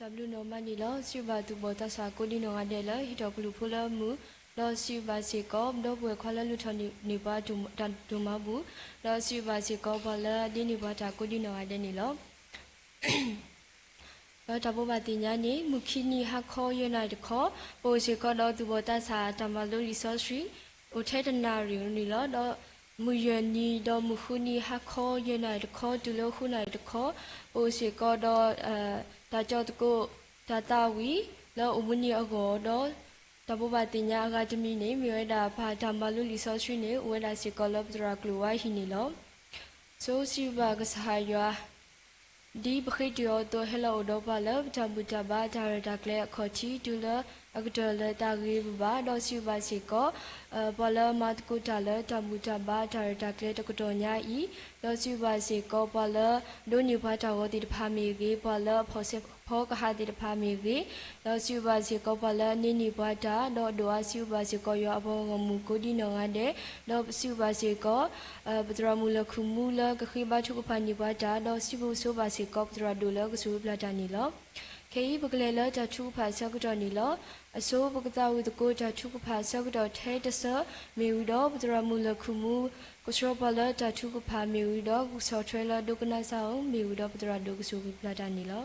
W နော်မနီလောစီဘာတူဘောတဆာကိုဒီနော်ငါတဲ့လဟီတော့ကလူဖလမှုလောစီဘာစီကောတော့ဘွယ်ခွာလလူထနေပါဒူမဘူးလောစီဘာစီကောဘလာဒီနေပါတာကိုဒီနော်ငါတဲ့နေလောတော့တဘောပါတင်ညာနေမူခီနီဟာခေါ်ရနိုင်တခေါ်ပိုစီကောတော့တူဘောတဆာတမလူရီဆော့စီအိုထဲတနာရီနေလောတော့မူယနီတော့မူခုနီဟာခေါ်ရနိုင်တခေါ်တူလို့ခုနိုင်တခေါ်ပိုစီကောတော့ဒါကြောင့်တကိုဒါတာဝီလောအဝနီအကောတော့တဘောပါတင်ညာအကဒမီနေမြေရတာဖာဓမ္မလူလီဆော့စီနေဝဲတာစီကောလော့ဒရာကလူဝိုင်းဟီနေလောဆိုစီဘာကဆာယာဒီပခိတယောတော့ဟဲလောတော့ပါလောတဘူတဘာဒါရတာကလေခေါ်ချီတူလအကဒလတာဂေဘာတော့စီဘာစီကောဘလမတ်ကူတာလတဘူတဘာဒါရတာကလေတကတော်ညာဤတော့စီဘာစီကောဘလဒိုနီဘာတာဝတိတဖာမီကေဘလဖောစေဖောကဟာတိတဖာမီကေတော့စီဘာစီကောဘလနိနိဘာတာတော့ဒွာစီဘာစီကောယောအဘောငမူကိုဒီနောငါတဲ့တော့စီဘာစီကောပဒရမူလခုမူလကခိဘာထုကဖာနိဘာတာတော့စီဘူဆိုဘာစီကောပဒရဒူလကဆူပလာတာနီလောခေဘကလေလတထုဖာဆကတော်နီလောအစိုးပကတဝိတကိုတထုကဖာဆကတော်ထဲတဆမေဝီတော့ပဒရမူလခုမူကစရောပလတထုကဖာမေဝီတော့ကုဆောထွဲလဒုကနာဆောင်မေဝီတော့ပဒရဒုကဆူပလာတာနီလော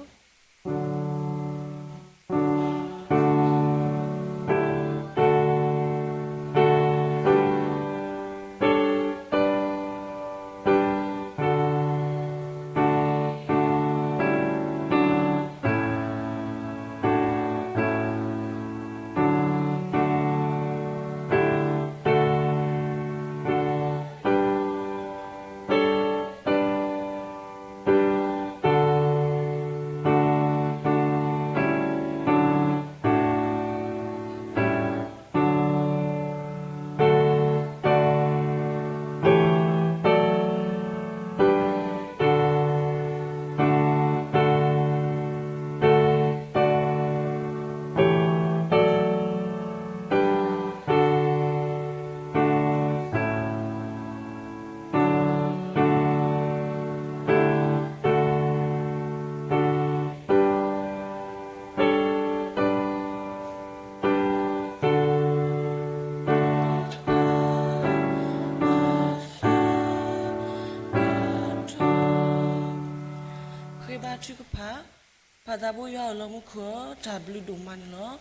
ဘာသာဘူးရောလောမှုခောဒါဘလူဒိုမန်လော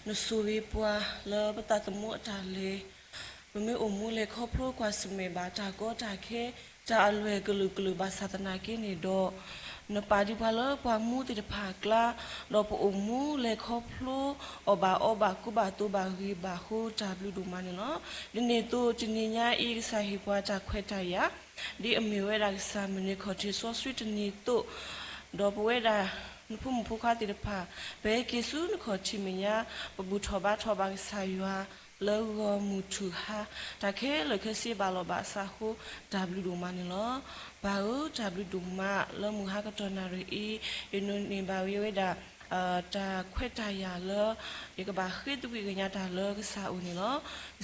နဆူရီပွာလောပတတမှုအတာလေမမေအမှုလေခောပရိုကွာစမေဘာတာကောတာခဲတာအလွယ်ကလူကလူဘာသာတနာကိနေတော့နပါဒီဘာလောပွာမှုတိတဖာကလာတော့ပအမှုလေခောပလိုအဘာကုဘာတူဘာဂီဘာဟူဒါဘလူဒိုမန်လောဒီနေတော့ချနေညာဤစာဟိပွာတာခွဲတရဒီအမေဝဲတာစာမနေခောတီဆော့ဆွီတနေတော့တော့ဘဝဲတာနဖုမဖုခါတိတဖာဘဲကေဆုနခောချီမညာပဘူထောဘာဆာယွာလောမူထူဟာတခဲလခစီဘာလောဘာစာဟု W ဒိုမန်လောဘာဟု W ဒိုမာလောမူဟာကတနာရီအင်းနေဘာဝေဝဒါတာခွဲ့တရလောရကဘာခိတဝိကညာတာလောကစာဦးနီလော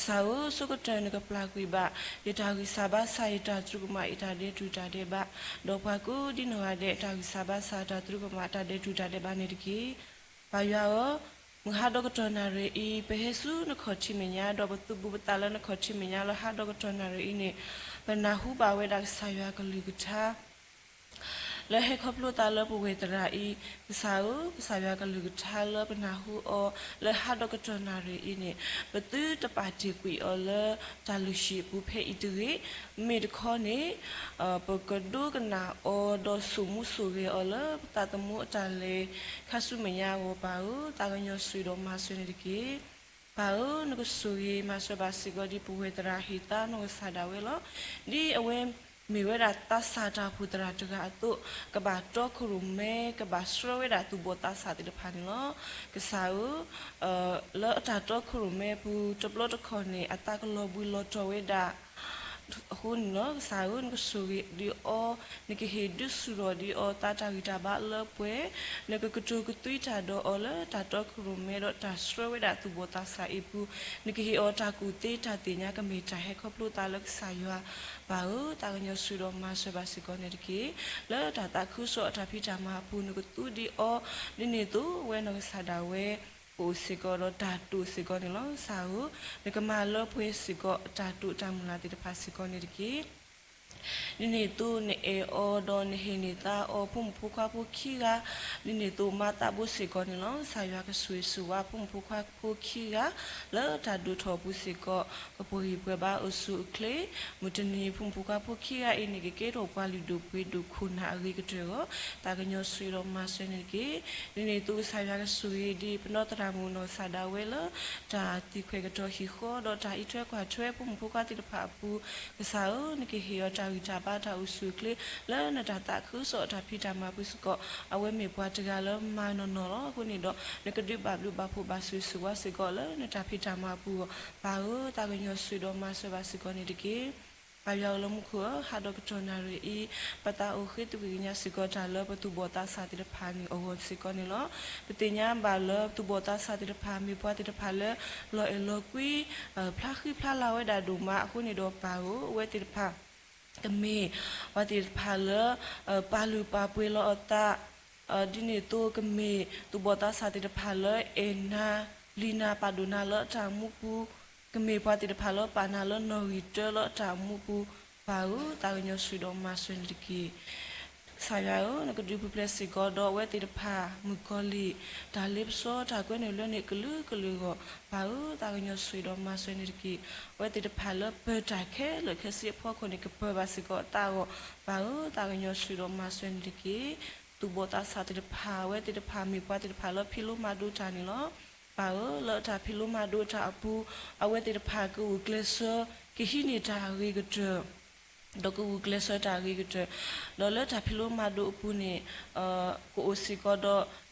စာဦးစုကတန်ကပလာကွေဘာရတာကိစာဘာစာရတာသူကမအတာဒေတူတာဒေဘာတော့ဖကူဒီနောရတဲ့တာကိစာဘာစာတာသူကမတာဒေတူတာဒေဘာနေတကီဘာယောမဟာဒကတနာရီပဟေဆုနခချီမညာတော့ဘသူဘူတလနခချီမညာလဟာဒကတနာရီနေဘနာဟုဘာဝဲဒါဆာယကလူကတာလဲဟေခပလိုတာလပဝေတရာဤစာဦးစာရကလူကထာလပနာဟုအောလဲဟာဒကတနာရီနေဘသူတပါတီကွီအောလတာလူရှိဘူဖေဤတူမေဒခေါနေပကဒုကနာအောဒဆုမှုဆုရေအောလတာတမှုအတလေခဆုမညာဝပါဦးတာကညောဆွေတော်မဆွေနေတကေပါဦးနကဆုရေမဆဘာစီဂဒီပဝေတရာဟိတာနောဆာဒဝဲလောဒီအဝဲမေဝရတာစာတာဖူတရာတကအတုကဘာတော့ခရုမဲကဘာစရဝရတူဘတာစာတိဖာနီလောကဆာဦးလောတာတော့ခရုမဲဘူးတပလတ်ခေါနေအတကလောဘူးလောတော်ဝဲတာ hun no saun ko suri di o ni ke hidu suro di o ta ta kita ba le pwe ne ko kutu kutu ta do o le ta to krume do ta sro we da tu bota sa ipu ni ke hi o ta ku te ta te nya ka me ta he ko plu ta le sa ywa ba o ta nyo suro ma se ba si ko ne ki le ta ta khu so ta phi ta ma pu ni ko tu di o ni tu we no sa da we o sigoro tatu sigoni lo sau ne kamalo pwe sigo tatu tamula ti pa sigoni ki ni tu ne e o do ne hinita o pum pu kwa pu kiga ni tu mata bu sigoni lo sa ya ka sui suwa pum pu kwa pu kiga le ta du tho pu sigo ko pu hi pwe ba o su kle mutini pum pu kwa pu kiga ini ke ro kwa li du pwe du khuna ri ke tro ta ka nyo sui ro ma se ni ki ni tu sa ya ka sui di pno tra mu no sa da we le ta ti kwe ka to hi kho do ta i twe kwa twe pum pu kwa ti pa pu ka sa o ni ke hi yo ta ta ba ta usu kle la na ta ta khu so ta phi ta ma pu su ko awe me bwa ta ga la ma no no lo ku ni do ne ka di ba blu ba pu ba su su wa se ko la na ta phi ta ma pu ba o ta ga nyo su do ma se ba se ko ni de ki ba ya lo mu khu ha do ka to na ri i pa ta o khit tu nya se ko ta la pa tu bo ta sa ti de pha ni o wo se ko ni lo pa ti nya ba lo tu bo ta sa ti de pha mi bwa ti de pha le lo e lo kwi phla khi phla la we da du ma ku ni do ba o we ti de phaကမေဝတိဖာလပါလူပါပွေလောတာဒီနေတိုကမေတူဘတာစာတိဖာလအနာလီနာပါဒူနာလတာမူပူကမေပတိဖာလပါနာလနော်ဝီတလတာမူပူပါဦးတာညဆွေတော်မဆွေလကီဆာယောနကဒူပပလက်စီကောဒဝဲတိဖာမူကောလီဒါလစ်စောတာကွနေလနေကလူကလူကိုပါဦးတာညဆွေတော်မဆွေလကီဝဲတိဖာလပတာခဲလခစီဖောခုနေကပဘာစီကောတာကိုပါဦးတာညဆွေတော်မဆွေလကီတူဘတာစာတိဖာဝဲတိဖာမိပတိဖာလဖီလိုမာဒူတာနီလောပါဦးလောတာဖီလိုမာဒူတာအပူအဝဲတိဖာကူကလဆာကိဟိနေတာရီကတဒကူကလဆာတာရီကတလောလတာဖီလိုမာဒူပူနေကိုအိုစီကောဒ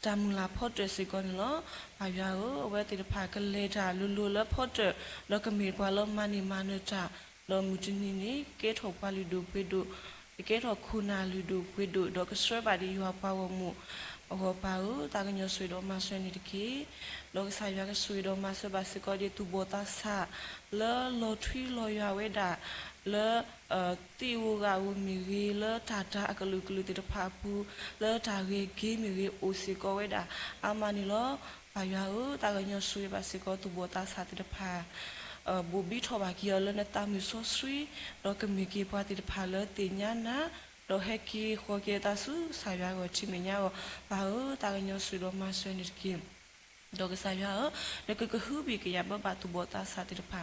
တမူလာဖော့တစီကောနော်ဘာယာကိုအဝဲတိဖာကလေတာလူလူလဖော့တလောကမီကွာလောမနီမနတာလောမူချနီနီကေထောပါလီဒူပေဒူကေထောခုနာလူဒူပေဒူဒေါကဆွဲပါဒီယူပါဝမှုဟောပါဦးတာကညဆွေတော်မဆွေနေတကေလောကဆိုင်ရကဆွေတော်မဆွေပါစကောဒီတူဘောတာဆာလောလောထွီလောရဝဲတာလောတီဝကဝမီရီလောတာတာအကလူကလူတိတဖာပူလောတာရေဂေးမီရီအိုစီကောဝဲတာအာမနီလောပါရဦးတာကညဆွေပါစကောတူဘောတာဆာတိတဖာဘူဘီထောပါကီလောနတာမီဆိုဆွေလောကမီကီပွားတိတဖာလောတင်ညာနာလောဟက်ကီခေါ်ကေတာဆူဆိုင်ရကိုချိမညာကိုဘာလို့တာညဆွေတော်မဆွေနေကီဒေါကဆိုင်ရနကကဟူဘီကရဘဘတူဘောတာစာတိဖာ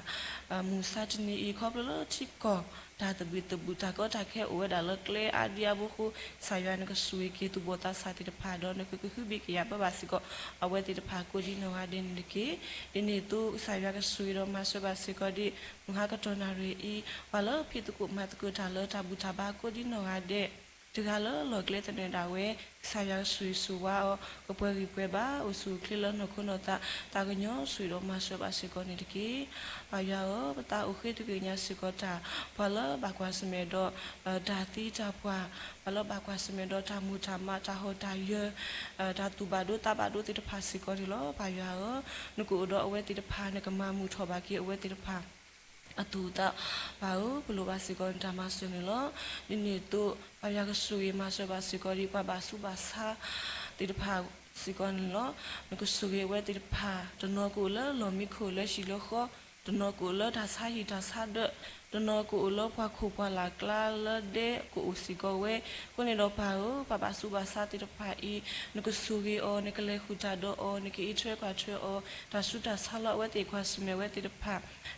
မူစာတနီခေါပလချီကောဒါတဘီတဘူတာကောတာခဲဝဲဒါလကလေအာဒီယာဘခုဆိုင်ရနကဆွေကီတူဘောတာစာတိဖာဒေါနကကဟူဘီကရဘဘစီကောအဝဲတိဖာကိုဒီနောဟာဒင်ဒီကီဒီနေတူဆိုင်ရကဆွေတော်မဆွေပါစီကောဒီမဟာကတော်နာရီဤဝါလဖီတကုမတ်ကုတာလတာဘူတာဘာကိုဒီနောဟာတဲ့ဒီကလောကလေတနေတာဝဲဆာရဆွေဆူဝါကပွဲရီပွဲပါအဆူခလလနခုနတာတာကညောဆွေတော်မဆွေပါစေကောနေတကေဘာယောပတာဥခေတကညာစေကောတာဘာလဘကွာစမေတော့ဒါတိတာပွားဘာလဘကွာစမေတော့တာမူတာမတာဟောတာယဒါတူဘာဒိုတာဘာဒိုတိတဖာစေကောဒီလောဘာယောနကုတော့အဝဲတိတဖာနကမမှုထောပါကေအဝဲတိတဖာအတူတာဘာလို့ဘလိုပါစီကောတာမဆွေနေလို့ဒီနေ့တော့ဘာရကဆွေမဆွေပါစီကောဒီပါဘာစုပါစာတိတဖာစီကောနေလို့မကဆွေဝဲတိတဖာတနောကိုလလောမီခိုလရှိလို့ခေါ်တနောကိုလဒါစာဟီဒါစာဒတနောကိုလဖွာခုပွာလာကလာလဒေကိုစီကောဝဲကိုနေတော့ဘာလို့ပါဘာစုပါစာတိတဖာဤနကဆွေအောနကလေခုတာတော့နကီထွဲကွာထွဲအောဒါစုတာဆာလဝဲတိခွာစမေဝဲတိတဖာ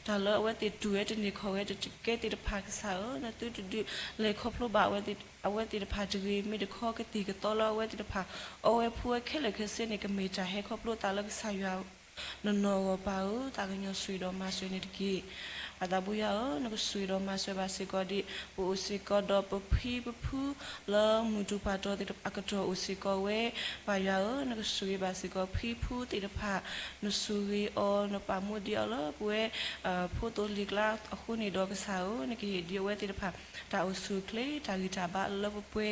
ဒါလဝဲတိတူရဲတနေခေါ်ဝဲတကဲတိတဖာကစားနတူတူလေခေါပလိုပါဝဲတိအဝဲတိတဖာကြွေမိတခေါ်ကတိကတော့လဝဲတိတဖာအဝဲဖွေးခဲလေခစနေကမေတာဟဲခေါပလိုတာလကစားရနော်နော်ပါဦးတာကညဆွေတော်မဆွေနေတကီဘ ဘာသာဘူးရနကဆွေတော်မှာဆွေပါစီကောဒီပိုစီကောတော့ပဖီပဖူလာမူတူပါတော့တိအကတော်ဥစီကောဝဲဘာရနကဆွေပါစီကောဖီဖူတိတဖာနဆူရီအောနပါမူဒီအလပွဲဖိုတိုလီကလာအခုနေတော့ကစားနကဒီဝဲတိတဖာတာဥစုကလေတာဂီတာဘာလပွဲ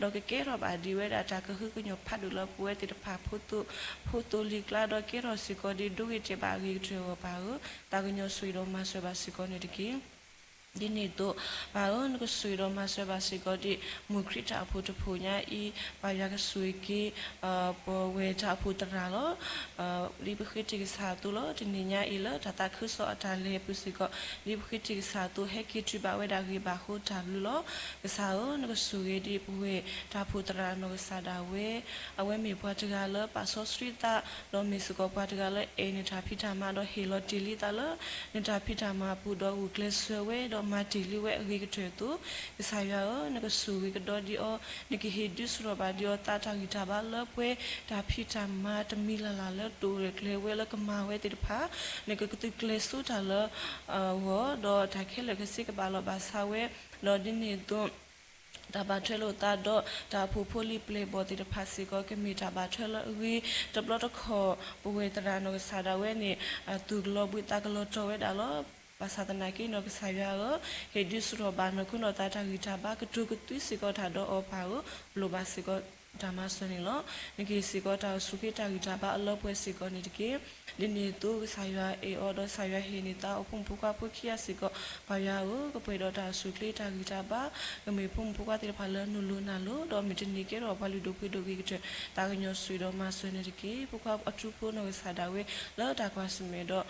တော့ကဲရောပါဒီဝဲတာကခုကညဖတ်လို့ပွဲတိတဖာဖိုတိုလီကလာတော့ကဲရောစီကောဒီဒူဝိချေပါဂီချေပါတာကညဆွေတော်မှာဆွေပါစီကောနေတကီဒီနေ့တော့ဘာလို့ငါဆွေတော်မှာဆွေပါစီကောဒီမူခရစ်တာဖို့တဖို့ညာဤဘာရကဆွေကီပေါ်ဝဲတာဖို့တရာလောဒီပခစ်တိကစားတူလောဒီနေ့ညာဤလောတတာခုစောအတာလေပုစီကောဒီပခစ်တိကစားတူဟက်ကီတူဘာဝဲဒါဂီဘာခိုတာလူလောကစားရောငါဆွေဒီပွေတာဖို့တရာနောကစားတာဝဲအဝဲမေပွားတကလောပါဆောစထရီတာလောမီစကောပွားတကလောအေနေတာဖိတာမာတော့ဟီလောတီလီတာလောနေတာဖိတာမာပူတော့ဝကလဆွေဝဲတော့မာတီလီဝဲအဂီကထွေတူဆိုင်ရနကဆူဝီကတော့ဒီအောနကဟီဒုစရဘာဒီအောတာတာဂီတာဘာလပွဲဒါဖိတာမာတမီလာလာလတူရကလေဝဲလကမာဝဲတိတဖာနကကတိကလေဆူတာလဝတော့တခဲလကစိကဘာလဘာဆာဝဲလော်ဒီနေတော့ဒါဘာထလို့တာတော့ဒါဖူဖိုလီပလေဘောတိတဖာစီကောကမီတာဘာထလို့ဝီတဘလတခေါ်ပဝေတရာနောဆာဒဝဲနေသူဂလောဘွေတာဂလောတော့ဝဲဒါလောပါစာတနာကိနောကဆိုင်ရဟေဒီစရောဘာနကုနောတာတာဂီတာဘာကတုကတုစီကောတာတော့အပါကိုဘလိုပါစီကောဓမ္မစနေလောနကိစီကောတာစုခိတာဂီတာဘာအလောပွဲစီကောနေတကေဒီနေတူဆိုင်ရအေအော်ဒဆိုင်ရဟေနေတာအဖုန်ဖုကဖုခိယစီကောဘာယာကိုကပေတော့တာစုခိတာဂီတာဘာကမေဖုန်ဖုကတိဖာလနုလူနာလို့တော့မတင်နေကေတော့ဘာလူဒုပိဒုကိကတာကညောဆွေတော့မဆွေနေတကေဖုကအထူဖုနောဆာဒါဝဲလောတာကွာစမေတော့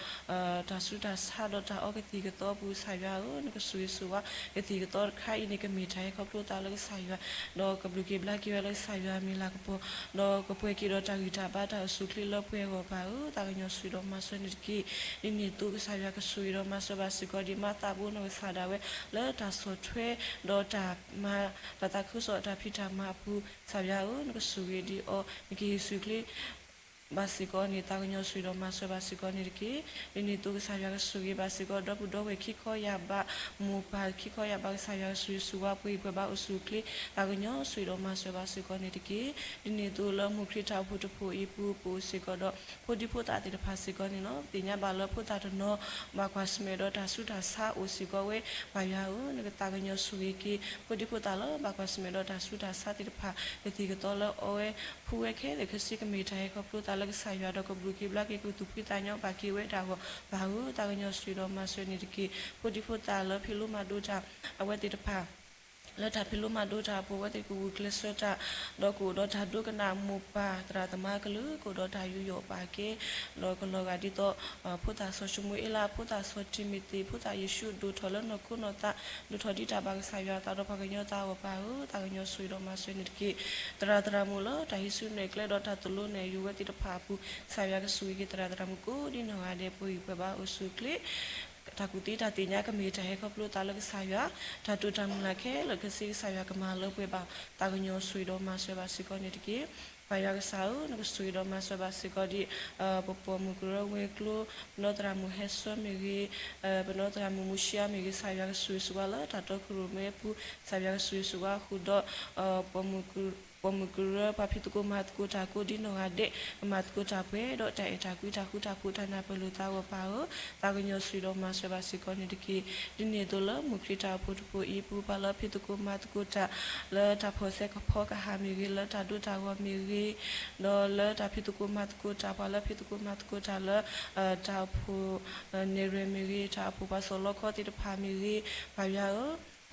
တာစုတာဆာတော့တာအောကတိကတော့ဘူးဆိုင်ရကိုနကဆွေဆွာကတိကတော့ခိုင်နေကမေထိုင်ခေါပလို့တာလည်းဆိုင်ရတော့ကဘလူကေဘလာကေလည်းဆိုင်ရမီလာကပေါ်တော့ကပွဲကေတော့တာဂီတာဘာတာစုခိလောပွဲကိုပါဦးတာကညောဆွေတော့မဆွေနေတကေဒီနေ့သူကဆိုင်ရကဆွေတော့မဆွပါစကောဒီမတာဘူးနောဆာဒါဝဲလောတာဆော့ထွဲတော့တာမတာခုဆော့တာဖိတာမဘူးဆိုင်ရကိုနကဆွေဒီအောနကေဆွေကလေးဘာစီကောနေတာကညဆွေတော့မဆွဘာစီကောနေကေဒီနေ့သူဆာရကဆွေဘာစီကောတော့ဘူးတော့ဝခိခေါ်ရပါမူပါခိခေါ်ရပါဆာရဆွေဆွာပွေပဘာအစုကလေးတာကညဆွေတော့မဆွဘာစီကောနေကေဒီနေ့သူလမှုခရတာဖို့တဖို့အပူပူစီကောတော့ဖို့ဒီဖို့တာတိတဖာစီကောနေနော်တင်ညာဘာလဖို့တာတော့နော်ဘာကွာစမေတော့တာဆုတာဆာအိုစီကောဝဲဘာယာဦးနကတာကညဆွေကေဖို့ဒီဖို့တာလောဘာကွာစမေတော့တာဆုတာဆာတိတဖာတိကတော့လောအိုဝဲဖူဝဲခဲလေခစီကမေထိုင်ခေါပလို့တာလကဆိုင်ရတော့ကဘလူကီဘလကေကူတူပိတာညောပါကီဝဲတာကိုဘာဟုတာကညောဆွေတော့မဆွေနေတကီဖိုဒီဖိုတာလဖီလူမဒိုတာအဝဲတိတဖာလတာဖီလူမဒိုတာပိုဝဲတိကူကလစတာတော့ကိုတော့ဓာတုကနာမူပါတရာတမကလူကိုတော့ဓာယူယောပါကေလောကလောကဒီတော့ဖုတာဆောရှမွေလာဖုတာဆောတီမီတီဖုတာယေရှုဒိုထလနကုနောတာဒိုထဒီတာဘာဆိုင်ရတာတော့ဖကညောတာဝပါဟုတာကညောဆွေတော့မဆွေနေတကီတရာမူလောတာယေရှုနေကလေတော့တာတလူနေယူဝဲတိတဖာပူဆိုင်ရကဆွေကတရာမူကိုဒီနောဟာတဲ့ပူပဘာအဆုကလေတာကူတီတာတင်ညာကမေတဟဲခပလို့တာလကဆိုင်ရတာတူတမလာခဲလကစီဆိုင်ရကမာလောပွေပါတာကညောဆွေတော့မဆွေပါစီကောနေတကေဘာရကဆောနကဆွေတော့မဆွေပါစီကောဒီပပမူကရဝဲကလိုနောတရာမူဟဲဆွမေကြီးဘနောတရာမူမူရှိယာမေကြီးဆိုင်ရကဆွေဆွာလာတာတော့ခရမေပူဆိုင်ရကဆွေဆွာခုတော့ပမူကပမကရပပိတကိုမတ်ကိုတာကိုဒီနောဟာဒေမတ်ကိုတာပဲတော့တိုင်တာကွီတာခုတာခုတာနာပလူတာဝပါဟတာကညောဆွေတော့မဆွေပါစီကောနေတကီဒီနေတော့လမုခရီတာပုတ်ပူအီပူပါလပိတကိုမတ်ကိုတာလာတာဖောစကဖောကဟာမီဂီလာတာဒူတာဝမီဂီနော်လာတာပိတကိုမတ်ကိုတာပါလပိတကိုမတ်ကိုတာလာတာဖူနေရမီဂီတာဖူပါဆောလခေါတိတဖာမီဂီဘာယာ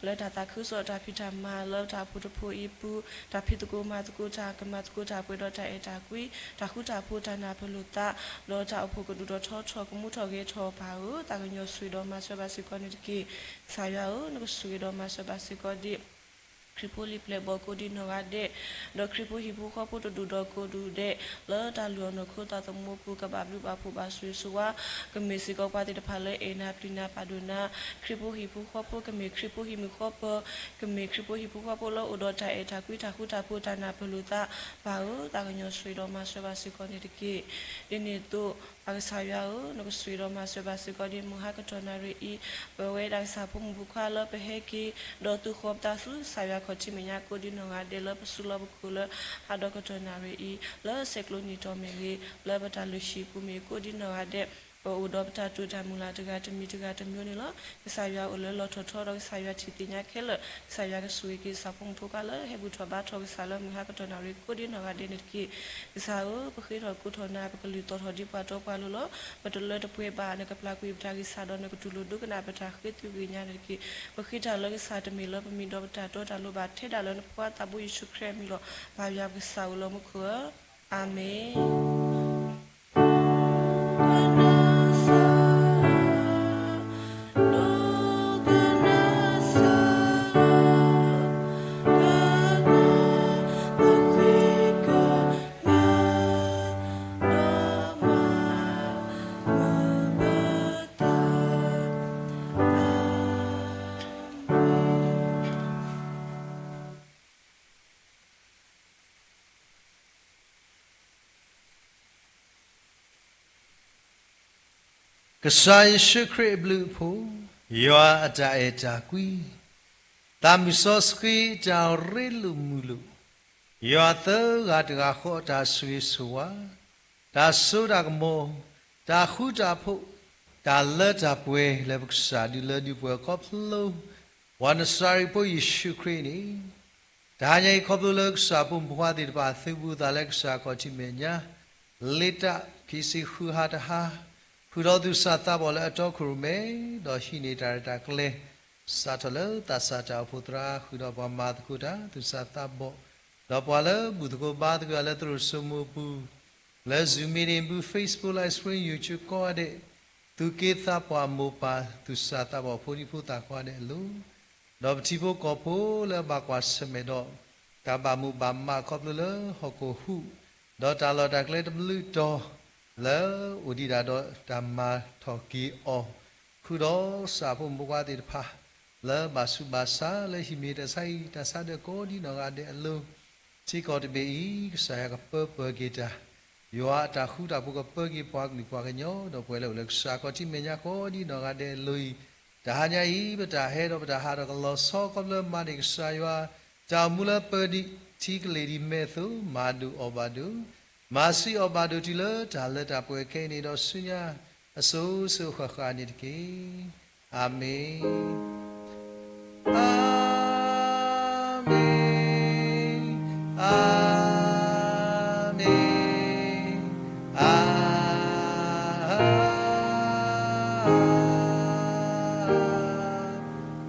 လောတာတာခုစောတာဖိတာမာလောတာဖုတဖိုအီပူတာဖိတကိုမာတကိုတာကမတ်ကိုတာပွေတော့တာအတာကွီတာခုတာဖိုတာနာဖလူတာလောတာအဖို့ကဒူတော့ချောချောကမှုထော်ကေချောပါဟုတာကညောဆွေတော့မဆွေပါစီကောနေတကီဆာယောနကဆွေတော့မဆွေပါစီကောဒီခ ริปโปลิเพลบอกกูดีนวัดเดดอกคริปโปฮิปูข้อพูดดูดอกกูดูเดเลอตาหลวงนคูตาตมูปูกับบาบลูบาปูบาสุยสุวะกเมสิกอปาติตพาเลเอนาปรินาปาดูนาคริปโปฮิปูข้อพูดกเมคริปโปฮิมุข้อพูกเมคริปโปฮิปูข้อพูเลออุดรใจเอทาคุยทาคุตาพูตานาพลูตาบาอูตากญสุยโรมาสวาสิกอนิตกิเดนิตุปากสายาอูนกสุยโรมาสวาสิกอดิมุฮักตนารีอีเบเวดักสาพุมุบุคาเลเปเฮกีดอตุขอบตาสุสายาขอจิเมญาโกดินงาเดเลปสุลบุคุเลฮาดอกตนารีอีเลเซกโลนิโตเมลีเลบตาลุชิปุเมโกดินงาเดปอุดบตาตุจามุลาตกาตมีตกาตมิโนเลสายาอุเลลอทอทอดสายาชิติญาเคเลสายากสุยกิสาพุงทุกาเลเฮบุทบาทอกสาเลมุฮักตนารีโกดินงาเดนิตกิสาอุปคิรกุทนาปกลิตอทอดิปาตอปาลุโลปตุเลตปุเอบานกปลากุยบตากิสาดอนกตุลุดุกนาปตาคิตุกิญานิตกิปคิตาเลกสาตมีเลปมีดบตาโตตาลุบาเทดาเลนปวาตาบุยิสุเครมิโลบายากิสาอุโลมุขอาเมกษายชุครีบลูพูยาอาจารย์จากวีตามิสอสกีจาริลุมุลุยาเตอร์กาตกาโคตาสวิสวาตาสุดากโมตาขุจาพูตาเลตาป่วยเลบกษาดิเลดิป่วยครอบลูวันสาริปุยชุครีนีตาใหญ่ครอบลูกษาปุ่มพวาดิบาธิบุตาเล็กษาขอจิเมญาลิตาพิสิขุหาตาผู้เราดูสัตว์บอลและจอครูเมดอชินีตาตากเลสัตว์เลตัสสัจพุตราผู้เราบำบัดกุฎาดูสัตว์บอลบอลบุตรกูบาดกูเลตรุสมุปูเลซูมีดิบูเฟซบุ๊กไลฟ์สตรีมยูทูบก็ได้ตุกิตาปามูปาดูสัตว์บอลผู้ที่ผู้ตาก็ได้ลูดอบที่พวกก็พูเลบากว่าสมัยดอกตาบามูบามาครบเลยฮอกโกฮูดอตาลอตากเลตบลูดอแล้วอุดิดาดตามมาทอกีอคือดอสาพุมุกวาติพาแล้วบาสุบาสาแล้วหิมีแต่ใส่แต่สาเดโกดีนองาเดลูที่ก็จะเป็นอีกสายกับเปิดกีตาอยู่อาตาคู่ตาบุกเปิดกีปากนี่ปากเนาะดอกไปแล้วเล็กสาก็ที่เมียโกดีนองาเดลุยแต่หายอีบแต่เฮดบแต่หาดก็ลอสอก็เริ่มมาดิสายว่าจามุลเปิดดีที่กเลดีเมธุมาดูอบาดูมาสีอบาดูทีเลจาเลตาป่วยแค่นี้ดอสุญญาอสูสุขขานนิตกีอาเมนอาเมนอาเมนอา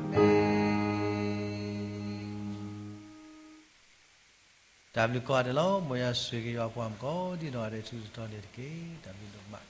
เมนW ก็ได้แล้วมวยสุกิยาความก็ดีหน่อยได้ทุกตอนเด็กๆ W ดอกไม้